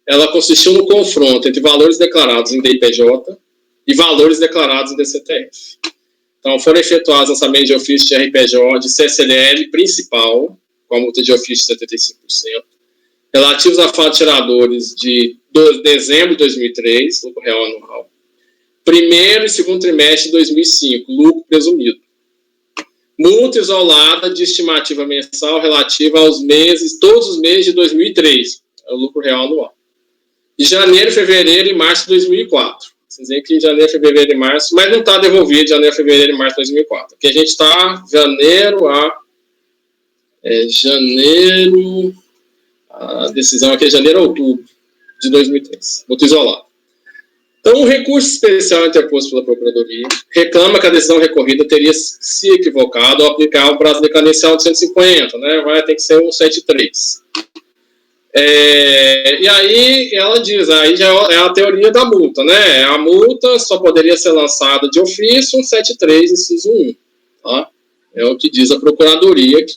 ela consistiu no confronto entre valores declarados em DIPJ e valores declarados em DCTF. Então, foram efetuados lançamentos de ofício de RPJ de CSLL principal, com a multa de ofício de 75%, relativos a fatos geradores de dezembro de 2003, lucro real anual, primeiro e segundo trimestre de 2005, lucro presumido. Multa isolada de estimativa mensal relativa aos meses, todos os meses de 2003, é o lucro real anual. De janeiro, fevereiro e março de 2004. Vocês veem que janeiro, fevereiro e março, mas não está devolvido janeiro, fevereiro e março de 2004. Aqui a gente está janeiro a janeiro, a decisão aqui é janeiro a outubro de 2003, multa isolada. Então, o recurso especial interposto pela Procuradoria reclama que a decisão recorrida teria se equivocado ao aplicar o prazo decadencial de 150, né? Vai ter que ser 173. E aí ela diz, aí já é a teoria da multa, né? A multa só poderia ser lançada de ofício 173, inciso 1, tá? É o que diz a Procuradoria aqui.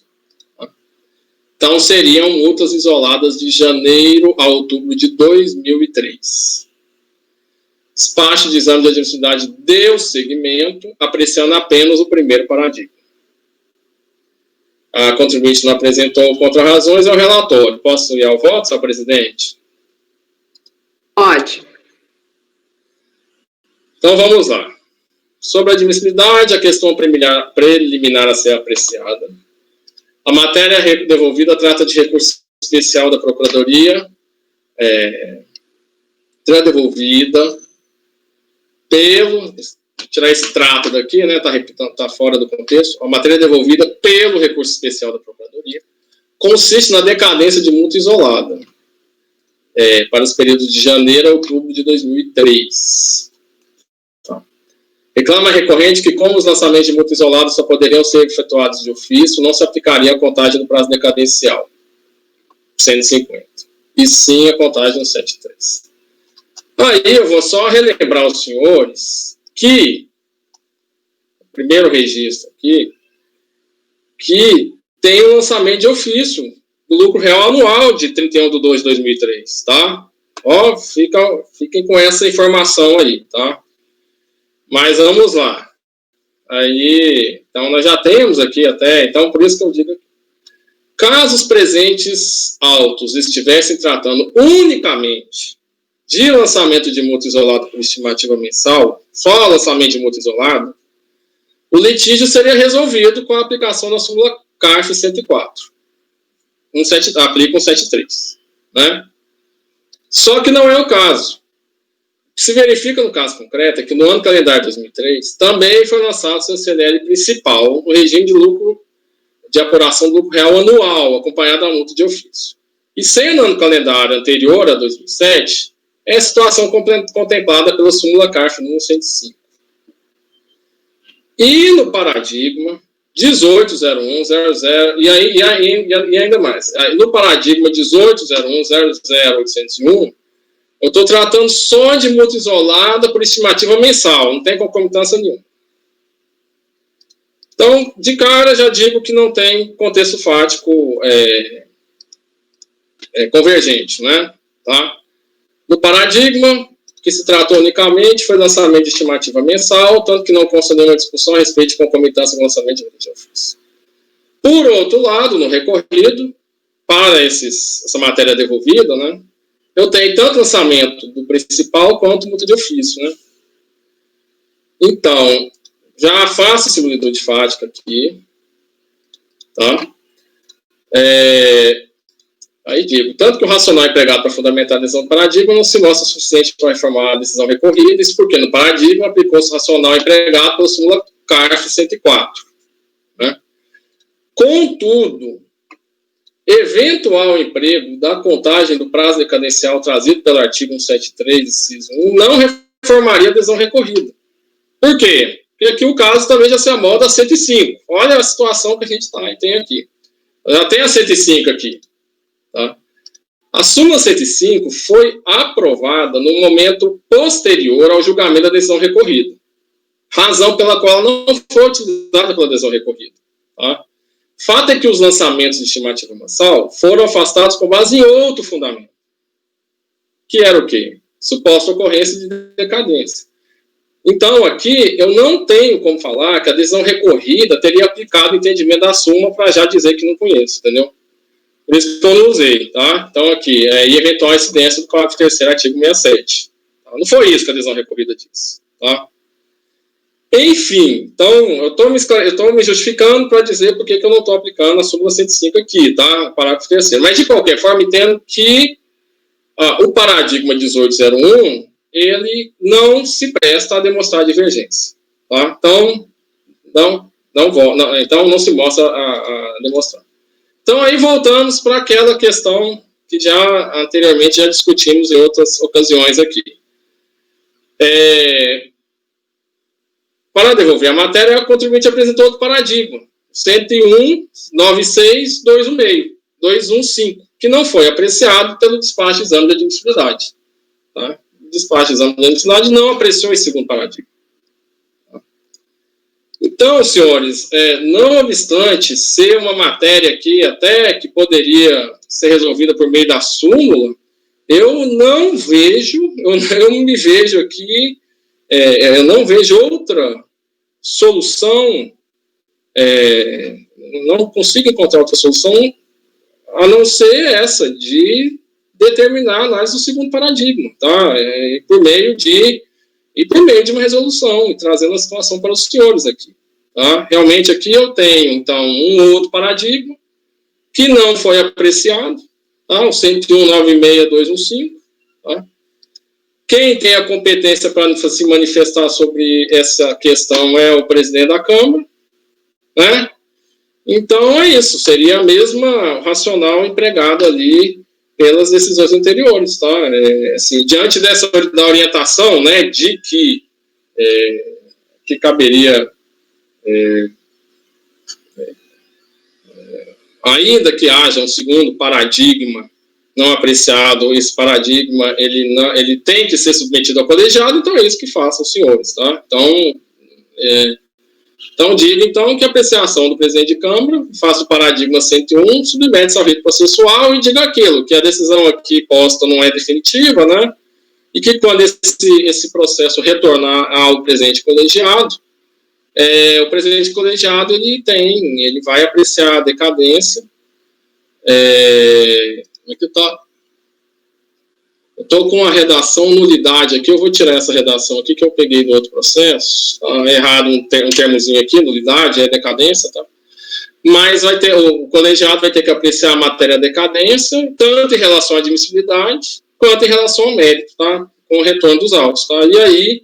Então, seriam multas isoladas de janeiro a outubro de 2003. Despacho de exame de admissibilidade deu seguimento, apreciando apenas o primeiro paradigma. A contribuinte não apresentou contra-razões ao relatório. Posso ir ao voto, senhor presidente? Pode. Então, vamos lá. Sobre a admissibilidade, a questão preliminar a ser apreciada. A matéria devolvida trata de recurso especial da Procuradoria, será devolvida pelo... Tirar esse trato daqui, né? Tá fora do contexto. A matéria devolvida pelo recurso especial da Procuradoria consiste na decadência de multa isolada para os períodos de janeiro a outubro de 2003. Reclama a recorrente que, como os lançamentos de multa isolada só poderiam ser efetuados de ofício, não se aplicaria a contagem do prazo decadencial, 150, e sim a contagem no 73. Aí eu vou só relembrar aos senhores que, o primeiro registro aqui, que tem o lançamento de ofício do lucro real anual de 31/2/2003, tá? Ó, fiquem com essa informação aí, tá? Mas vamos lá. Aí, então, nós já temos aqui até, então, por isso que eu digo, caso os presentes autos estivessem tratando unicamente de lançamento de multa isolada por estimativa mensal, só lançamento de multa isolada, o litígio seria resolvido com a aplicação da súmula CARF 104. Aplica 173, né? Só que não é o caso. O que se verifica no caso concreto é que no ano calendário de 2003 também foi lançado o seu CNL principal, no regime de lucro, de apuração do lucro real anual, acompanhado da multa de ofício. E sendo ano calendário anterior a 2007, é a situação contemplada pela súmula CARF número 105. E no paradigma 180100, e ainda mais, no paradigma 1801000801, eu estou tratando só de multa isolada por estimativa mensal, não tem concomitância nenhuma. Então, de cara, já digo que não tem contexto fático convergente, né? Tá? No paradigma, que se tratou unicamente, foi lançamento de estimativa mensal, tanto que não consta nenhuma discussão a respeito de concomitância com o lançamento de multa de ofício. Por outro lado, no recorrido, para essa matéria devolvida, né? Eu tenho tanto lançamento do principal quanto multa de ofício, né? Então, já faço similitude fática aqui, tá? Aí digo, tanto que o racional empregado para fundamentar a decisão do paradigma não se mostra suficiente para informar a decisão recorrida, isso porque no paradigma aplicou-se o racional empregado pela súmula CARF 104, né? Contudo, eventual emprego da contagem do prazo decadencial trazido pelo artigo 173, inciso 1, não reformaria a decisão recorrida. Por quê? Porque aqui o caso também já se amolda a 105. Olha a situação que a gente tem aqui. Já tem a 105 aqui. Tá? A súmula 105 foi aprovada no momento posterior ao julgamento da decisão recorrida. Razão pela qual ela não foi utilizada pela decisão recorrida. Tá? Fato é que os lançamentos de estimativa mensal foram afastados com base em outro fundamento. Que era o quê? Suposta ocorrência de decadência. Então, aqui, eu não tenho como falar que a decisão recorrida teria aplicado o entendimento da súmula para já dizer que não conheço, entendeu? Por isso que eu não usei, tá? Então, aqui, e eventual incidência do parágrafo 3º, artigo 67. Tá? Não foi isso que a decisão recorrida disse, tá? Enfim, então, eu estou me justificando para dizer por que eu não estou aplicando a súmula 105 aqui, tá? Parágrafo 3º. Mas, de qualquer forma, entendo que o paradigma 1801, ele não se presta a demonstrar divergência, tá? Então, então não se mostra a demonstrar. Então, aí voltamos para aquela questão que já anteriormente já discutimos em outras ocasiões aqui. Para devolver a matéria, a contribuinte apresentou outro paradigma, 101.96.215, que não foi apreciado pelo despacho de exame de admissibilidade. Tá? O despacho de exame de admissibilidade não apreciou esse segundo paradigma. Tá? Então, senhores, não obstante ser uma matéria aqui até que poderia ser resolvida por meio da súmula, eu não me vejo aqui, eu não vejo outra solução, não consigo encontrar outra solução a não ser essa de determinar a análise do segundo paradigma, tá? Por meio de uma resolução, e trazendo a situação para os senhores aqui. Tá? Realmente aqui eu tenho, então, um outro paradigma que não foi apreciado, tá? O 101.96.215. Tá? Quem tem a competência para se manifestar sobre essa questão é o presidente da Câmara, né? Então é isso, seria a mesma racional empregada ali pelas decisões anteriores, tá? Assim, diante da orientação, né, de que caberia, ainda que haja um segundo paradigma não apreciado, esse paradigma ele tem que ser submetido ao colegiado, então é isso que façam os senhores, tá? Então, diga, então, que a apreciação do presidente de Câmara faça o paradigma 101, submete-se ao rito processual e diga aquilo, que a decisão aqui posta não é definitiva, né? E que quando esse processo retornar ao presidente colegiado, o presidente colegiado, ele vai apreciar a decadência. Como é que tá? Eu estou com a redação nulidade aqui, eu vou tirar essa redação aqui que eu peguei do outro processo, tá errado um termozinho aqui, nulidade, é decadência, tá? Mas o colegiado vai ter que apreciar a matéria decadência, tanto em relação à admissibilidade, quanto em relação ao mérito, tá? Com o retorno dos autos, tá? E aí,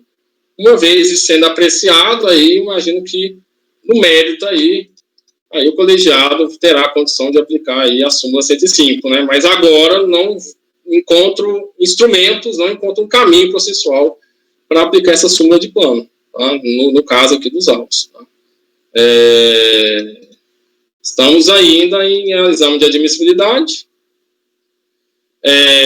uma vez isso sendo apreciado, aí imagino que no mérito aí o colegiado terá a condição de aplicar aí a súmula 105, né? Mas agora não encontro instrumentos, não encontro um caminho processual para aplicar essa súmula de plano, tá? No caso aqui dos autos. Tá? Estamos ainda em exame de admissibilidade.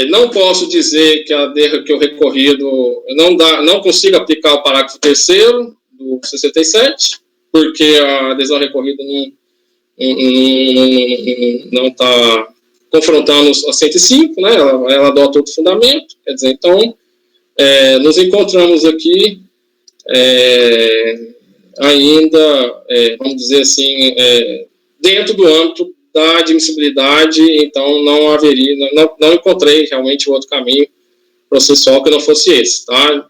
Não posso dizer que o recorrido não consiga aplicar o parágrafo 3º do 67, porque a adesão recorrida não está confrontando a 105, né? Ela adota outro fundamento, quer dizer, então, nos encontramos aqui ainda, vamos dizer assim, dentro do âmbito da admissibilidade, então não encontrei realmente outro caminho processual que não fosse esse, tá?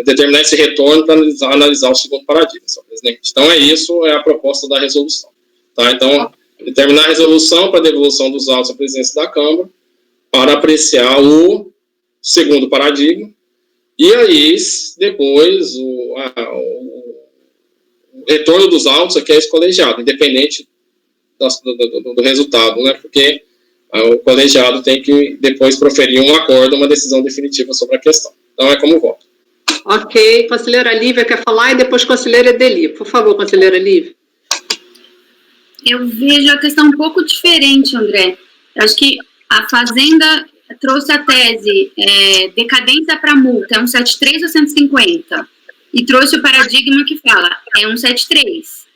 Determinar esse retorno para analisar o segundo paradigma, senhor presidente. Então, isso é a proposta da resolução, tá? Então, determinar a resolução para devolução dos autos à presidência da Câmara para apreciar o segundo paradigma e aí, depois, o retorno dos autos aqui é esse colegiado, independente do resultado, né? Porque o colegiado tem que depois proferir um acordo, uma decisão definitiva sobre a questão. Então, é como voto. Ok. Conselheira Lívia quer falar e depois conselheira Edeli. Por favor, conselheira Lívia. Eu vejo a questão um pouco diferente, André. Eu acho que a Fazenda trouxe a tese decadência para multa, é 173 ou 150, e trouxe o paradigma que fala, é 173.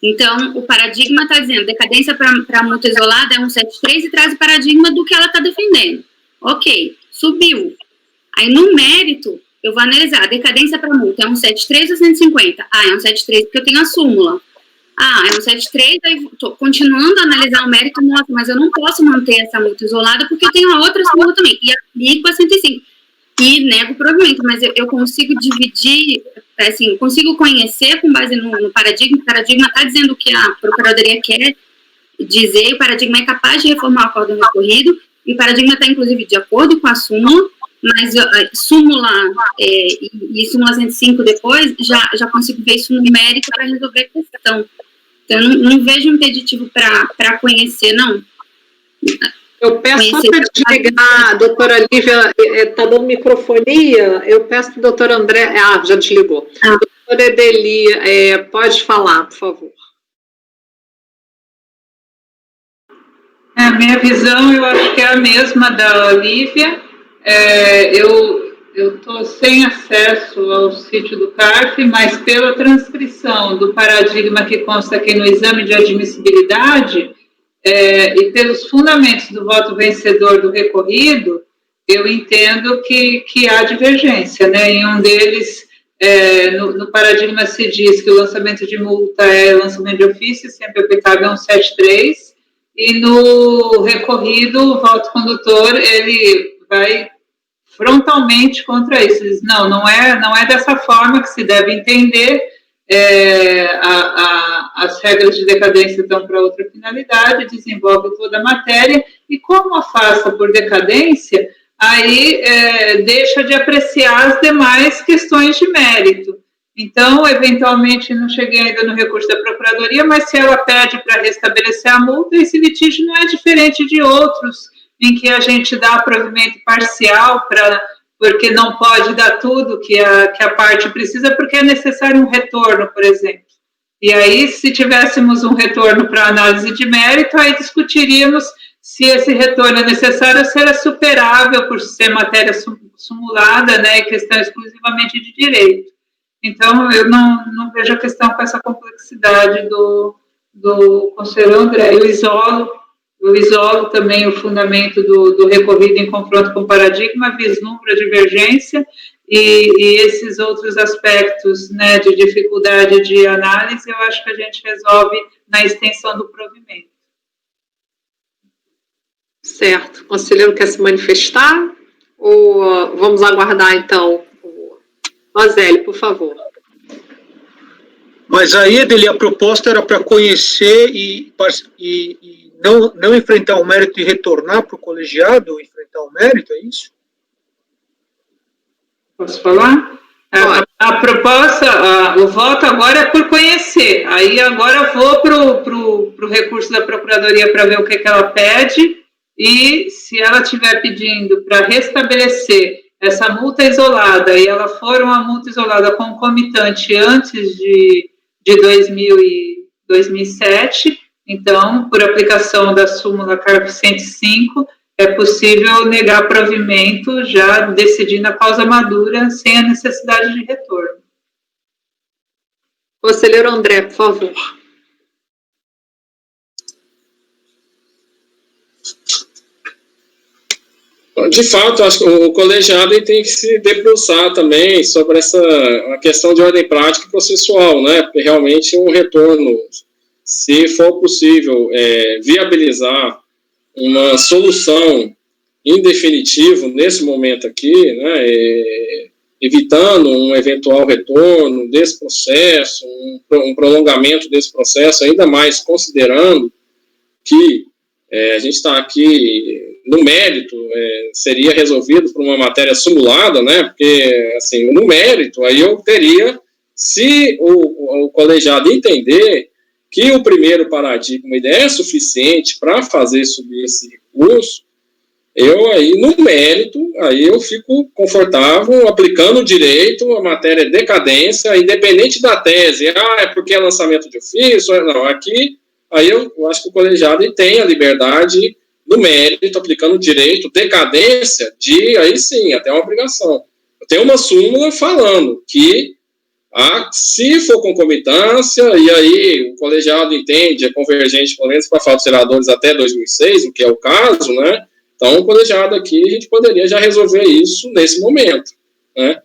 Então, o paradigma está dizendo, decadência para multa isolada é 173 e traz o paradigma do que ela está defendendo. Ok, subiu. Aí, no mérito, eu vou analisar, a decadência para multa é 173 ou 150? É 173 porque eu tenho a súmula. É 173, aí estou continuando a analisar o mérito, nossa, mas eu não posso manter essa multa isolada porque eu tenho a outra súmula também, e aplico a 105. E nego o provimento, mas eu consigo dividir, assim, consigo conhecer com base no paradigma. O paradigma está dizendo o que a Procuradoria quer dizer, o paradigma é capaz de reformar o acordo recorrido, e o paradigma está, inclusive, de acordo com a súmula, mas súmula e súmula 105 depois, já consigo ver isso no mérito para resolver a questão. Então, eu não vejo um impeditivo para conhecer, não. Eu peço só para desligar, a doutora Lívia está dando microfonia, eu peço para o doutor André, já desligou. Doutora Edeli, pode falar, por favor. A minha visão, eu acho que é a mesma da Lívia. Eu estou sem acesso ao sítio do CARF, mas pela transcrição do paradigma que consta aqui no exame de admissibilidade e pelos fundamentos do voto vencedor do recorrido, eu entendo que há divergência, né? Em um deles, no paradigma se diz que o lançamento de multa é lançamento de ofício, sempre aplicável a 173, e no recorrido, o voto condutor, ele vai frontalmente contra isso. Diz, não é dessa forma que se deve entender, as regras de decadência estão para outra finalidade, desenvolve toda a matéria, e como afasta por decadência, aí deixa de apreciar as demais questões de mérito. Então, eventualmente, não cheguei ainda no recurso da Procuradoria, mas se ela pede para restabelecer a multa, esse litígio não é diferente de outros, em que a gente dá provimento parcial, porque não pode dar tudo que a parte precisa, porque é necessário um retorno, por exemplo. E aí, se tivéssemos um retorno para análise de mérito, aí discutiríamos se esse retorno é necessário ou se era superável por ser matéria sumulada, né, e questão exclusivamente de direito. Então, eu não vejo a questão com essa complexidade do conselheiro André. Eu isolo também o fundamento do recorrido em confronto com o paradigma, vislumbra a divergência e esses outros aspectos, né, de dificuldade de análise, eu acho que a gente resolve na extensão do provimento. Certo. O conselheiro quer se manifestar? Ou vamos aguardar, então? Roseli, por favor. Mas aí, Edeli, a proposta era para conhecer e não enfrentar o mérito e retornar para o colegiado, ou enfrentar o mérito, é isso? Posso falar? A proposta, o voto agora é por conhecer. Aí agora eu vou para o recurso da Procuradoria para ver o que ela pede, e se ela estiver pedindo para restabelecer essa multa isolada, e ela for uma multa isolada concomitante antes de 2007, então, por aplicação da súmula CARF 105, é possível negar provimento já decidindo a causa madura, sem a necessidade de retorno. Conselheiro André, por favor. De fato, acho que o colegiado tem que se debruçar também sobre a questão de ordem prática e processual, né? Porque realmente um retorno, se for possível viabilizar uma solução em definitivo nesse momento aqui, né? Evitando um eventual retorno desse processo, um prolongamento desse processo, ainda mais considerando que a gente está aqui no mérito, seria resolvido por uma matéria simulada, né? Porque, assim, no mérito, aí eu teria, se o colegiado entender que o primeiro paradigma é suficiente para fazer subir esse recurso, eu aí, no mérito, aí eu fico confortável aplicando o direito, a matéria de decadência, independente da tese, é porque é lançamento de ofício, não, aqui, aí eu acho que o colegiado tem a liberdade do mérito, aplicando o direito, decadência, aí sim, até uma obrigação. Eu tenho uma súmula falando que, se for concomitância, e aí o colegiado entende, é convergente, pelo menos para fatos geradores até 2006, o que é o caso, né? Então, o colegiado aqui, a gente poderia já resolver isso nesse momento, né?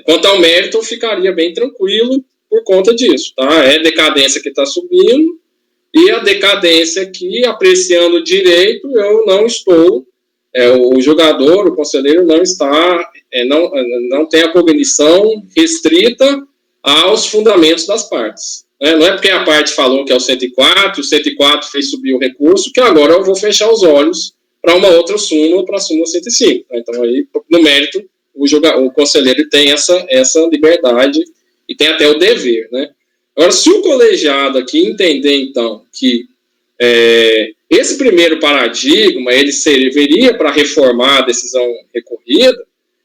Quanto ao mérito, eu ficaria bem tranquilo por conta disso, tá? É decadência que está subindo, e a decadência aqui, apreciando o direito, eu não estou, o julgador, o conselheiro não está, não tem a cognição restrita aos fundamentos das partes. Não é porque a parte falou que é o 104, o 104 fez subir o recurso, que agora eu vou fechar os olhos para uma outra súmula, para a súmula 105. Então, aí, no mérito, o conselheiro tem essa liberdade e tem até o dever, né? Agora, se o colegiado aqui entender, então, que esse primeiro paradigma, ele serviria para reformar a decisão recorrida,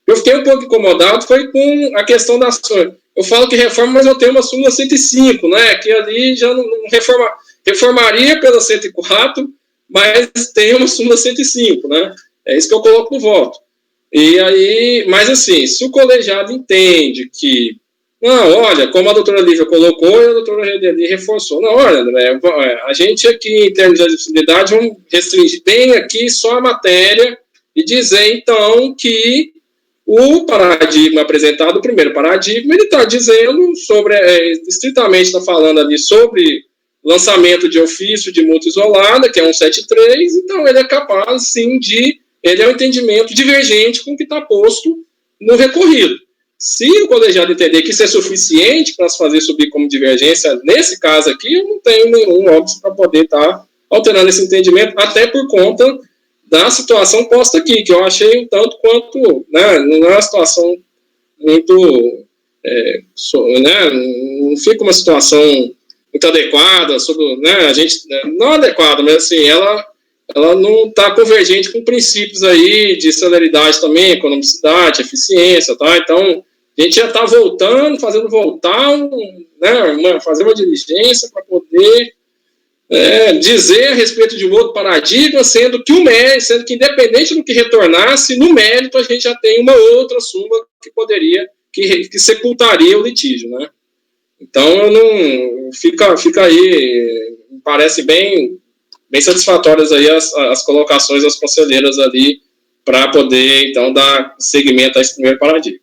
eu fiquei um pouco incomodado, foi com a questão da súmula. Eu falo que reforma, mas eu tenho uma súmula 105, né, que ali já não reformaria pela 104, mas tem uma súmula 105, né, é isso que eu coloco no voto. E aí, mas assim, se o colegiado entende que, não, olha, como a doutora Lívia colocou e a doutora Redeli reforçou, não, olha, André, a gente aqui, em termos de admissibilidade, vamos restringir bem aqui só a matéria e dizer, então, que o paradigma apresentado, o primeiro paradigma, ele está dizendo sobre, estritamente está falando ali sobre lançamento de ofício de multa isolada, que é 173, então ele é capaz, sim, ele é um entendimento divergente com o que está posto no recorrido. Se o colegiado entender que isso é suficiente para se fazer subir como divergência, nesse caso aqui, eu não tenho nenhum óbvio para poder estar alterando esse entendimento, até por conta da situação posta aqui, que eu achei um tanto quanto, né, não é uma situação muito, né, não fica uma situação muito adequada, sobre, né, a gente, não adequada, mas assim, ela não está convergente com princípios aí de celeridade também, economicidade, eficiência, tá? Então, a gente já está voltando, fazendo voltar, né, fazer uma diligência para poder dizer a respeito de um outro paradigma, sendo que independente do que retornasse, no mérito a gente já tem uma outra súmula que poderia, que sepultaria o litígio, né? Então, fica aí, me parece bem satisfatórias aí as colocações das conselheiras ali, para poder, então, dar seguimento a esse primeiro paradigma.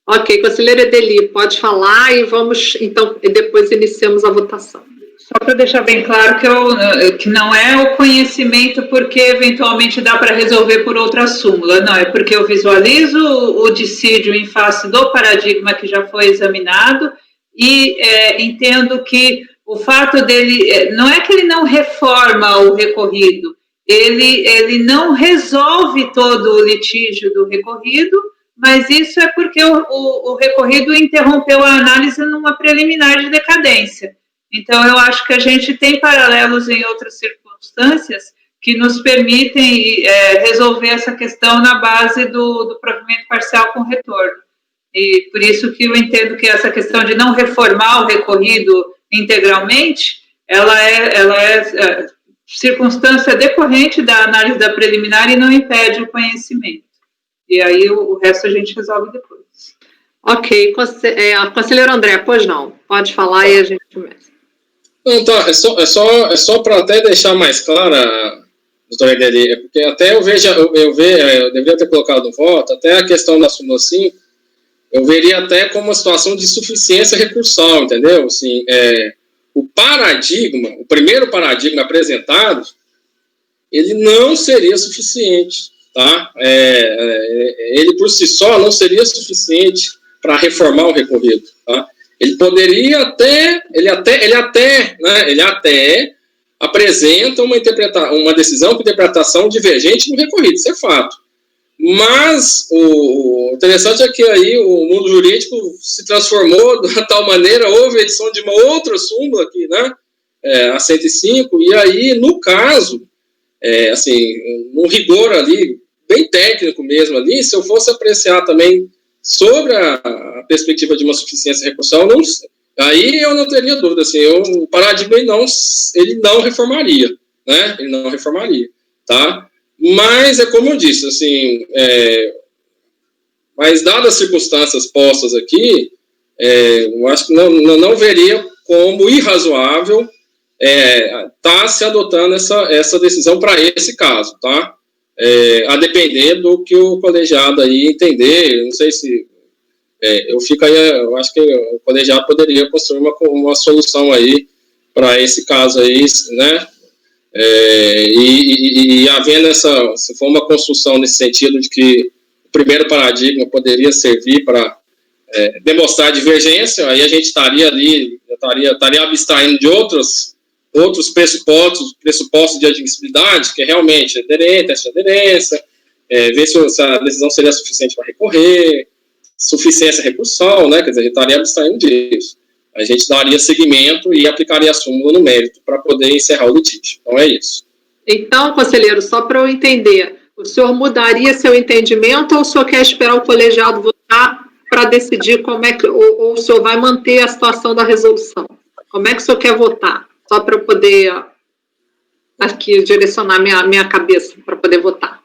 Ok, conselheira Edeli, pode falar e vamos, então, e depois iniciamos a votação. Só para deixar bem claro que não é o conhecimento porque eventualmente dá para resolver por outra súmula, não, é porque eu visualizo o dissídio em face do paradigma que já foi examinado e entendo que o fato dele, não é que ele não reforma o recorrido, ele não resolve todo o litígio do recorrido, mas isso é porque o recorrido interrompeu a análise numa preliminar de decadência. Então, eu acho que a gente tem paralelos em outras circunstâncias que nos permitem resolver essa questão na base do provimento parcial com retorno. E por isso que eu entendo que essa questão de não reformar o recorrido integralmente, ela é circunstância decorrente da análise da preliminar e não impede o conhecimento. E aí o resto a gente resolve depois. Ok, conselheiro André, pois não, pode falar e a gente começa. Não, tá, é só para até deixar mais clara, doutora Edeli, porque até eu deveria ter colocado no voto, até a questão da súmula 5, eu veria até como uma situação de suficiência recursal, entendeu? Assim, o primeiro paradigma apresentado, ele não seria suficiente, tá? Ele por si só não seria suficiente para reformar o recorrido, tá? Ele poderia ele até apresenta uma decisão com interpretação divergente no recorrido, isso é fato. Mas o interessante é que aí o mundo jurídico se transformou de tal maneira, houve a edição de uma outra súmula aqui, né, a 105, e aí, no caso, assim, num rigor ali, bem técnico mesmo ali, se eu fosse apreciar também sobre a perspectiva de uma suficiência recursal, aí eu não teria dúvida, assim, o paradigma ele não reformaria, né, ele não reformaria, tá? Mas é como eu disse, assim, mas dadas as circunstâncias postas aqui, eu acho que não veria como irrazoável tá se adotando essa decisão para esse caso, tá? A depender do que o colegiado aí entender, não sei se eu acho que o colegiado poderia construir uma solução aí para esse caso aí, né? E havendo se for uma construção nesse sentido de que o primeiro paradigma poderia servir para demonstrar divergência, aí a gente estaria abstraindo de outros pressupostos de admissibilidade, que é realmente aderente, teste de aderência, ver se a decisão seria suficiente para recorrer, suficiência recursal, né, quer dizer, a gente estaria abstraindo disso. A gente daria seguimento e aplicaria a súmula no mérito para poder encerrar o litígio. Então, é isso. Então, conselheiro, só para eu entender, o senhor mudaria seu entendimento ou o senhor quer esperar o colegiado votar para decidir como é que, ou o senhor vai manter a situação da resolução? Como é que o senhor quer votar? Só para eu poder aqui direcionar minha cabeça para poder votar.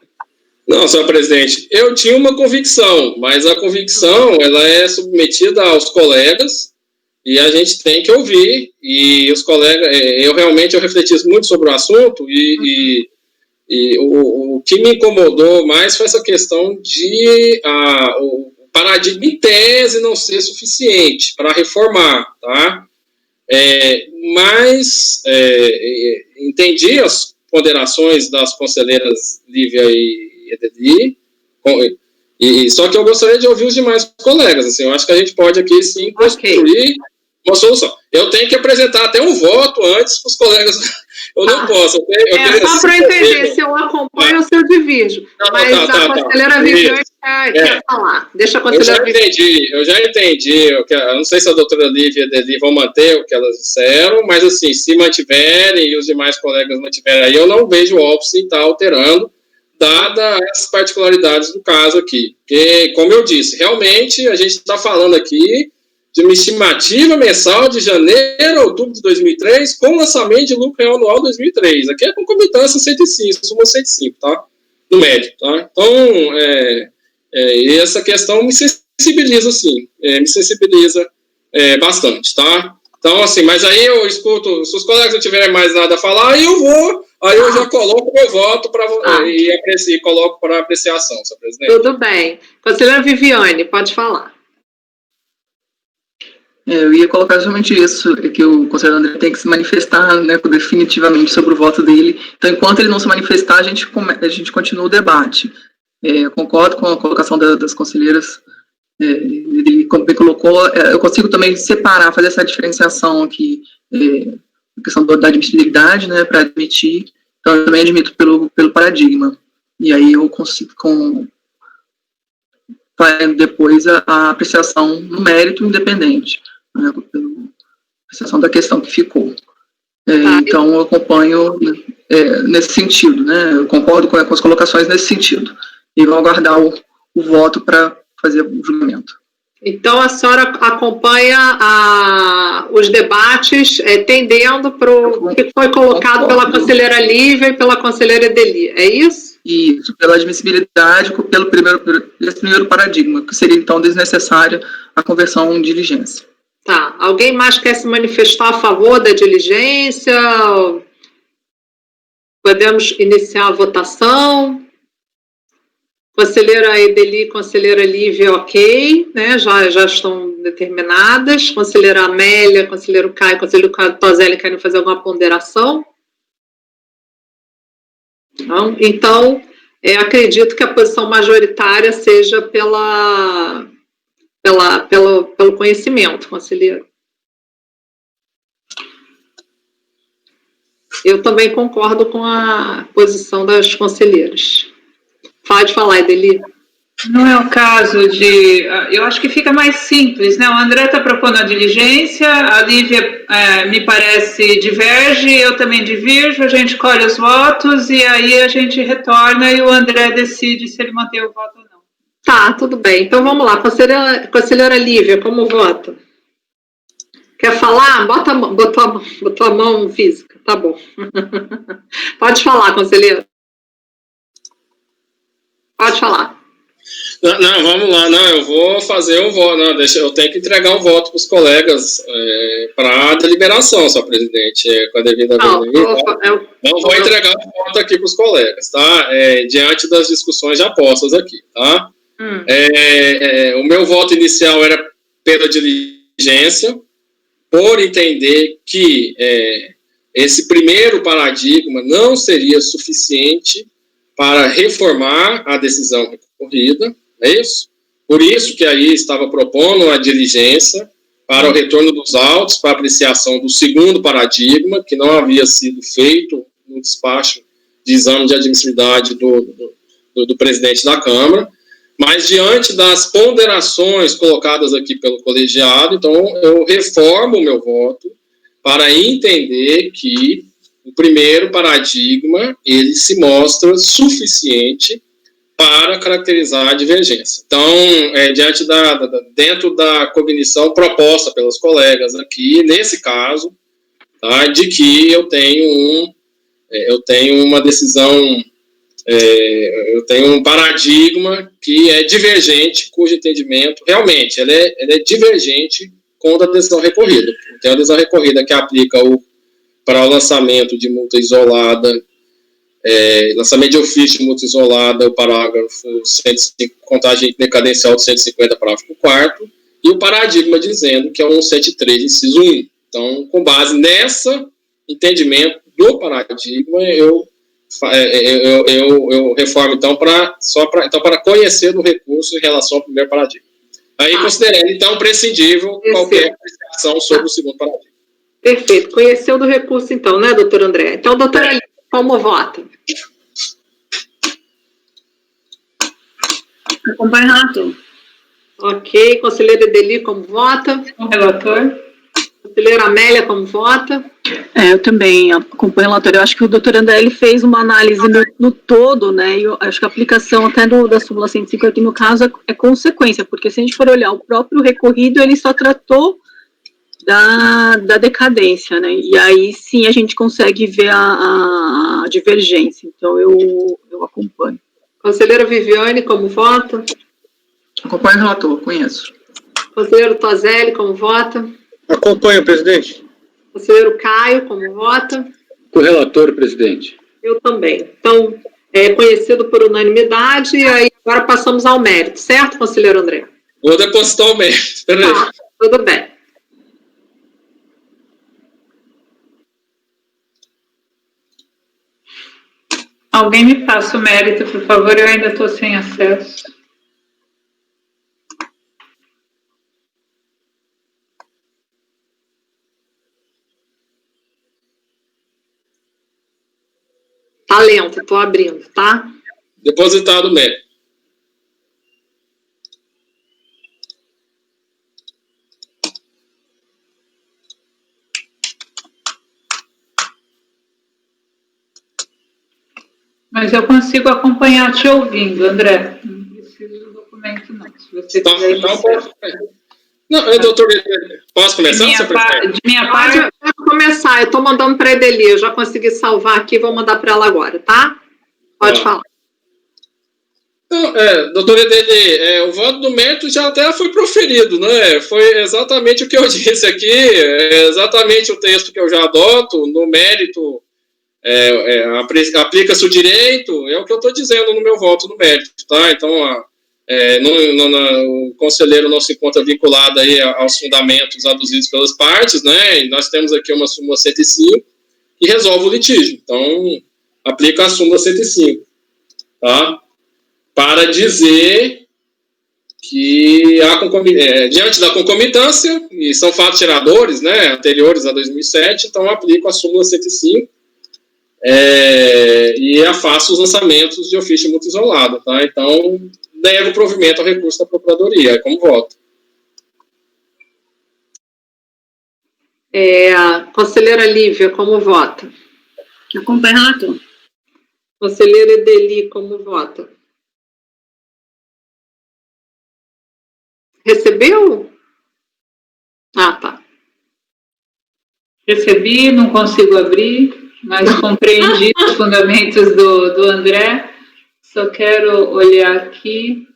Não, senhor presidente, eu tinha uma convicção, mas a convicção ela é submetida aos colegas e a gente tem que ouvir. E os colegas, eu refleti muito sobre o assunto e o que me incomodou mais foi essa questão de o paradigma em tese não ser suficiente para reformar, tá? Mas entendi as ponderações das conselheiras Lívia e Edeli, só que eu gostaria de ouvir os demais colegas, assim, eu acho que a gente pode aqui sim construir uma solução. Eu tenho que apresentar até um voto antes para os colegas, eu não posso. Só para entender se eu acompanho ou se eu divirjo, mas a conselheira Viviane quer falar, deixa a conselheira Viviane. Eu já entendi, eu não sei se a doutora Lívia e a Edeli vão manter o que elas disseram, mas assim, se mantiverem e os demais colegas mantiverem aí, eu não vejo óbice em estar alterando, dada as particularidades do caso aqui. Porque, como eu disse, realmente a gente está falando aqui de uma estimativa mensal de janeiro a outubro de 2003 com lançamento de lucro real anual 2003. Aqui é concomitância 105, suma 105, tá? No médio, tá? Então, e essa questão me sensibiliza, sim, me sensibiliza bastante, tá? Então, assim, mas aí eu escuto, se os colegas não tiverem mais nada a falar, aí eu já coloco meu voto e coloco para apreciação, senhor presidente. Tudo bem. Conselheira Viviane, pode falar. Eu ia colocar justamente isso, que o conselheiro André tem que se manifestar, né, definitivamente sobre o voto dele. Então, enquanto ele não se manifestar, a gente continua o debate. Eu concordo com a colocação das conselheiras. Ele, como bem colocou, eu consigo também separar, fazer essa diferenciação aqui, a questão da admissibilidade, né, para admitir. Então, eu também admito pelo paradigma. E aí eu consigo depois a apreciação no mérito independente, né, pela apreciação da questão que ficou. Então, eu acompanho nesse sentido, né, eu concordo com as colocações nesse sentido. E vou aguardar o voto para fazer o julgamento. Então, a senhora acompanha os debates tendendo para o que foi colocado pela conselheira Lívia e pela conselheira Edeli, é isso? Isso, pela admissibilidade, pelo primeiro paradigma, que seria, então, desnecessária a conversão em diligência. Tá. Alguém mais quer se manifestar a favor da diligência? Podemos iniciar a votação. Conselheira Edeli, conselheira Lívia, ok, né, já estão determinadas. Conselheira Amélia, conselheiro Caio, conselheiro Tozelli, querem fazer alguma ponderação? Não? Então, acredito que a posição majoritária seja pelo conhecimento, conselheiro. Eu também concordo com a posição das conselheiras. Pode falar, Edeli. Não é o caso de... Eu acho que fica mais simples, né? O André está propondo a diligência, a Lívia, me parece, diverge, eu também divirjo, a gente colhe os votos e aí a gente retorna e o André decide se ele mantém o voto ou não. Tá, tudo bem. Então, vamos lá. Conselheira Lívia, como vota? Quer falar? Botou a mão física. Tá bom. Pode falar, conselheira. Pode falar. Não, vamos lá. Não, eu vou fazer um voto. Não, eu tenho que entregar um voto para os colegas para a deliberação, senhor presidente. Com a devida não vou entregar o voto aqui para os colegas, tá? Diante das discussões já postas aqui, tá? O meu voto inicial era pela diligência, por entender que esse primeiro paradigma não seria suficiente para reformar a decisão recorrida, é isso? Por isso que aí estava propondo a diligência para o retorno dos autos, para apreciação do segundo paradigma, que não havia sido feito no despacho de exame de admissibilidade do presidente da Câmara, mas diante das ponderações colocadas aqui pelo colegiado, então eu reformo o meu voto para entender que o primeiro paradigma, ele se mostra suficiente para caracterizar a divergência. Então, dentro da cognição proposta pelos colegas aqui, nesse caso, tá, de que eu tenho uma decisão eu tenho um paradigma que é divergente, cujo entendimento, realmente, ele é divergente com a da decisão recorrida. Tem a decisão recorrida que aplica para o lançamento de multa isolada, lançamento de ofício de multa isolada, o parágrafo 105, contagem decadencial de 150, parágrafo 4º, e o paradigma dizendo que é o 173, inciso 1. Então, com base nesse entendimento do paradigma, eu reformo, então, para conhecer do recurso em relação ao primeiro paradigma. Aí, considerando, então, prescindível qualquer apreciação sobre o segundo paradigma. Perfeito. Conheceu do recurso, então, né, doutor André? Então, doutora Lívia, como vota? Acompanho o relator. Ok. Conselheira Edeli, como vota? O relator. Conselheira Amélia, como vota? Eu também acompanho o relator. Eu acho que o doutor André ele fez uma análise no todo, né? E eu acho que a aplicação até da súmula 105 aqui no caso é consequência, porque se a gente for olhar o próprio recorrido, ele só tratou da decadência, né? E aí sim a gente consegue ver a divergência. Então eu acompanho. Conselheira Viviane, como vota? Acompanho o relator, conheço. Conselheiro Tozelli, como vota? Acompanho, presidente. Conselheiro Caio, como vota? Com o relator, presidente. Eu também. Então, conhecido por unanimidade, e aí agora passamos ao mérito, certo, conselheiro André? Vou depositar o mérito. Tá, tudo bem. Alguém me passa o mérito, por favor, eu ainda estou sem acesso. Tá lento, tô abrindo, tá? Depositado o mérito. Mas eu consigo acompanhar te ouvindo, André. Não preciso do documento, não. Se você quiser. Então posso. Não, doutor, posso começar? De minha parte. Pode começar, eu tô mandando para a Edeli, eu já consegui salvar aqui, vou mandar para ela agora, tá? Pode falar. Então, doutor Edeli, o voto do mérito já até foi proferido, né? Foi exatamente o que eu disse aqui, exatamente o texto que eu já adoto, no mérito, aplica-se o direito, é o que eu estou dizendo no meu voto no mérito, tá? Então, o conselheiro não se encontra vinculado aí aos fundamentos aduzidos pelas partes, né? E nós temos aqui uma súmula 105 que resolve o litígio. Então, aplica a súmula 105, tá? Para dizer que diante da concomitância, e são fatos geradores, né, anteriores a 2007, então aplico a súmula 105 e afasto os lançamentos de ofício de multa isolada, tá? Então, deve o provimento ao recurso da Procuradoria, como voto. Conselheira Lívia, como vota? Acompanho o relator. Conselheira Edeli, como vota? Recebeu? Tá. Recebi, não consigo abrir, mas compreendi os fundamentos do André. Só quero olhar aqui.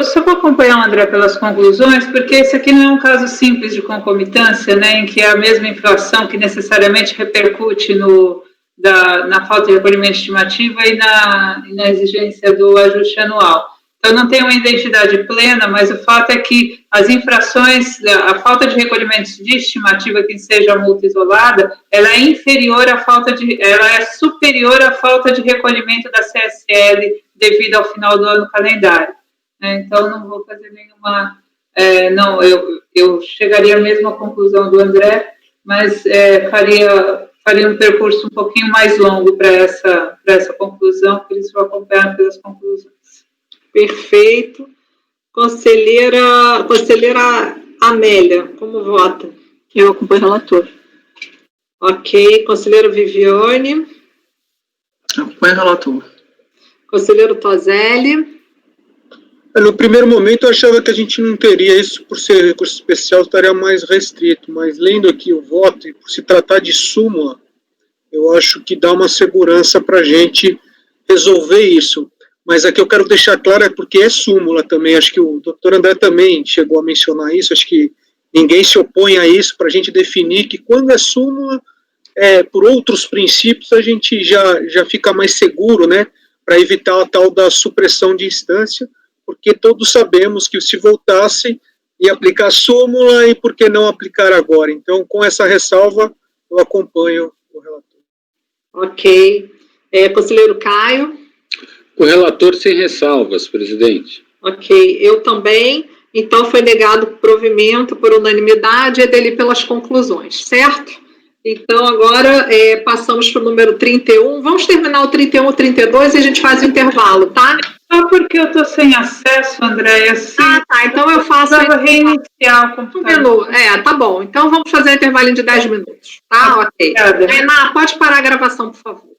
Só vou acompanhar o André pelas conclusões, porque esse aqui não é um caso simples de concomitância, né, em que é a mesma infração que necessariamente repercute na falta de recolhimento estimativa e na exigência do ajuste anual. Então, não tem uma identidade plena, mas o fato é que as infrações, a falta de recolhimento de estimativa que seja multa isolada, ela é superior à falta de recolhimento da CSL devido ao final do ano calendário. Então, não vou fazer nenhuma... eu chegaria mesmo à conclusão do André, mas faria um percurso um pouquinho mais longo para essa conclusão, por isso vou acompanhar pelas conclusões. Perfeito. Conselheira Amélia, como vota? Eu acompanho o relator. Ok. Conselheira Viviane? Acompanho o relator. Conselheiro Toselli. No primeiro momento eu achava que a gente não teria isso, por ser recurso especial, estaria mais restrito, mas lendo aqui o voto, e por se tratar de súmula, eu acho que dá uma segurança para a gente resolver isso. Mas aqui eu quero deixar claro, é porque é súmula também, acho que o doutor André também chegou a mencionar isso, acho que ninguém se opõe a isso, para a gente definir que quando é súmula, por outros princípios, a gente já fica mais seguro, né, para evitar a tal da supressão de instância, porque todos sabemos que se voltasse, ia aplicar a súmula, e por que não aplicar agora? Então, com essa ressalva, eu acompanho o relator. Ok. Conselheiro Caio. O relator sem ressalvas, presidente. Ok, eu também. Então, foi negado o provimento por unanimidade e dele pelas conclusões, certo? Então, agora passamos para o número 31. Vamos terminar o 31 e 32 e a gente faz o intervalo, tá? Só porque eu estou sem acesso, Andréia. Tá. Então eu faço... reiniciar o computador. Tá bom. Então, vamos fazer um intervalinho de 10 minutos, tá? Ok. Renan, pode parar a gravação, por favor.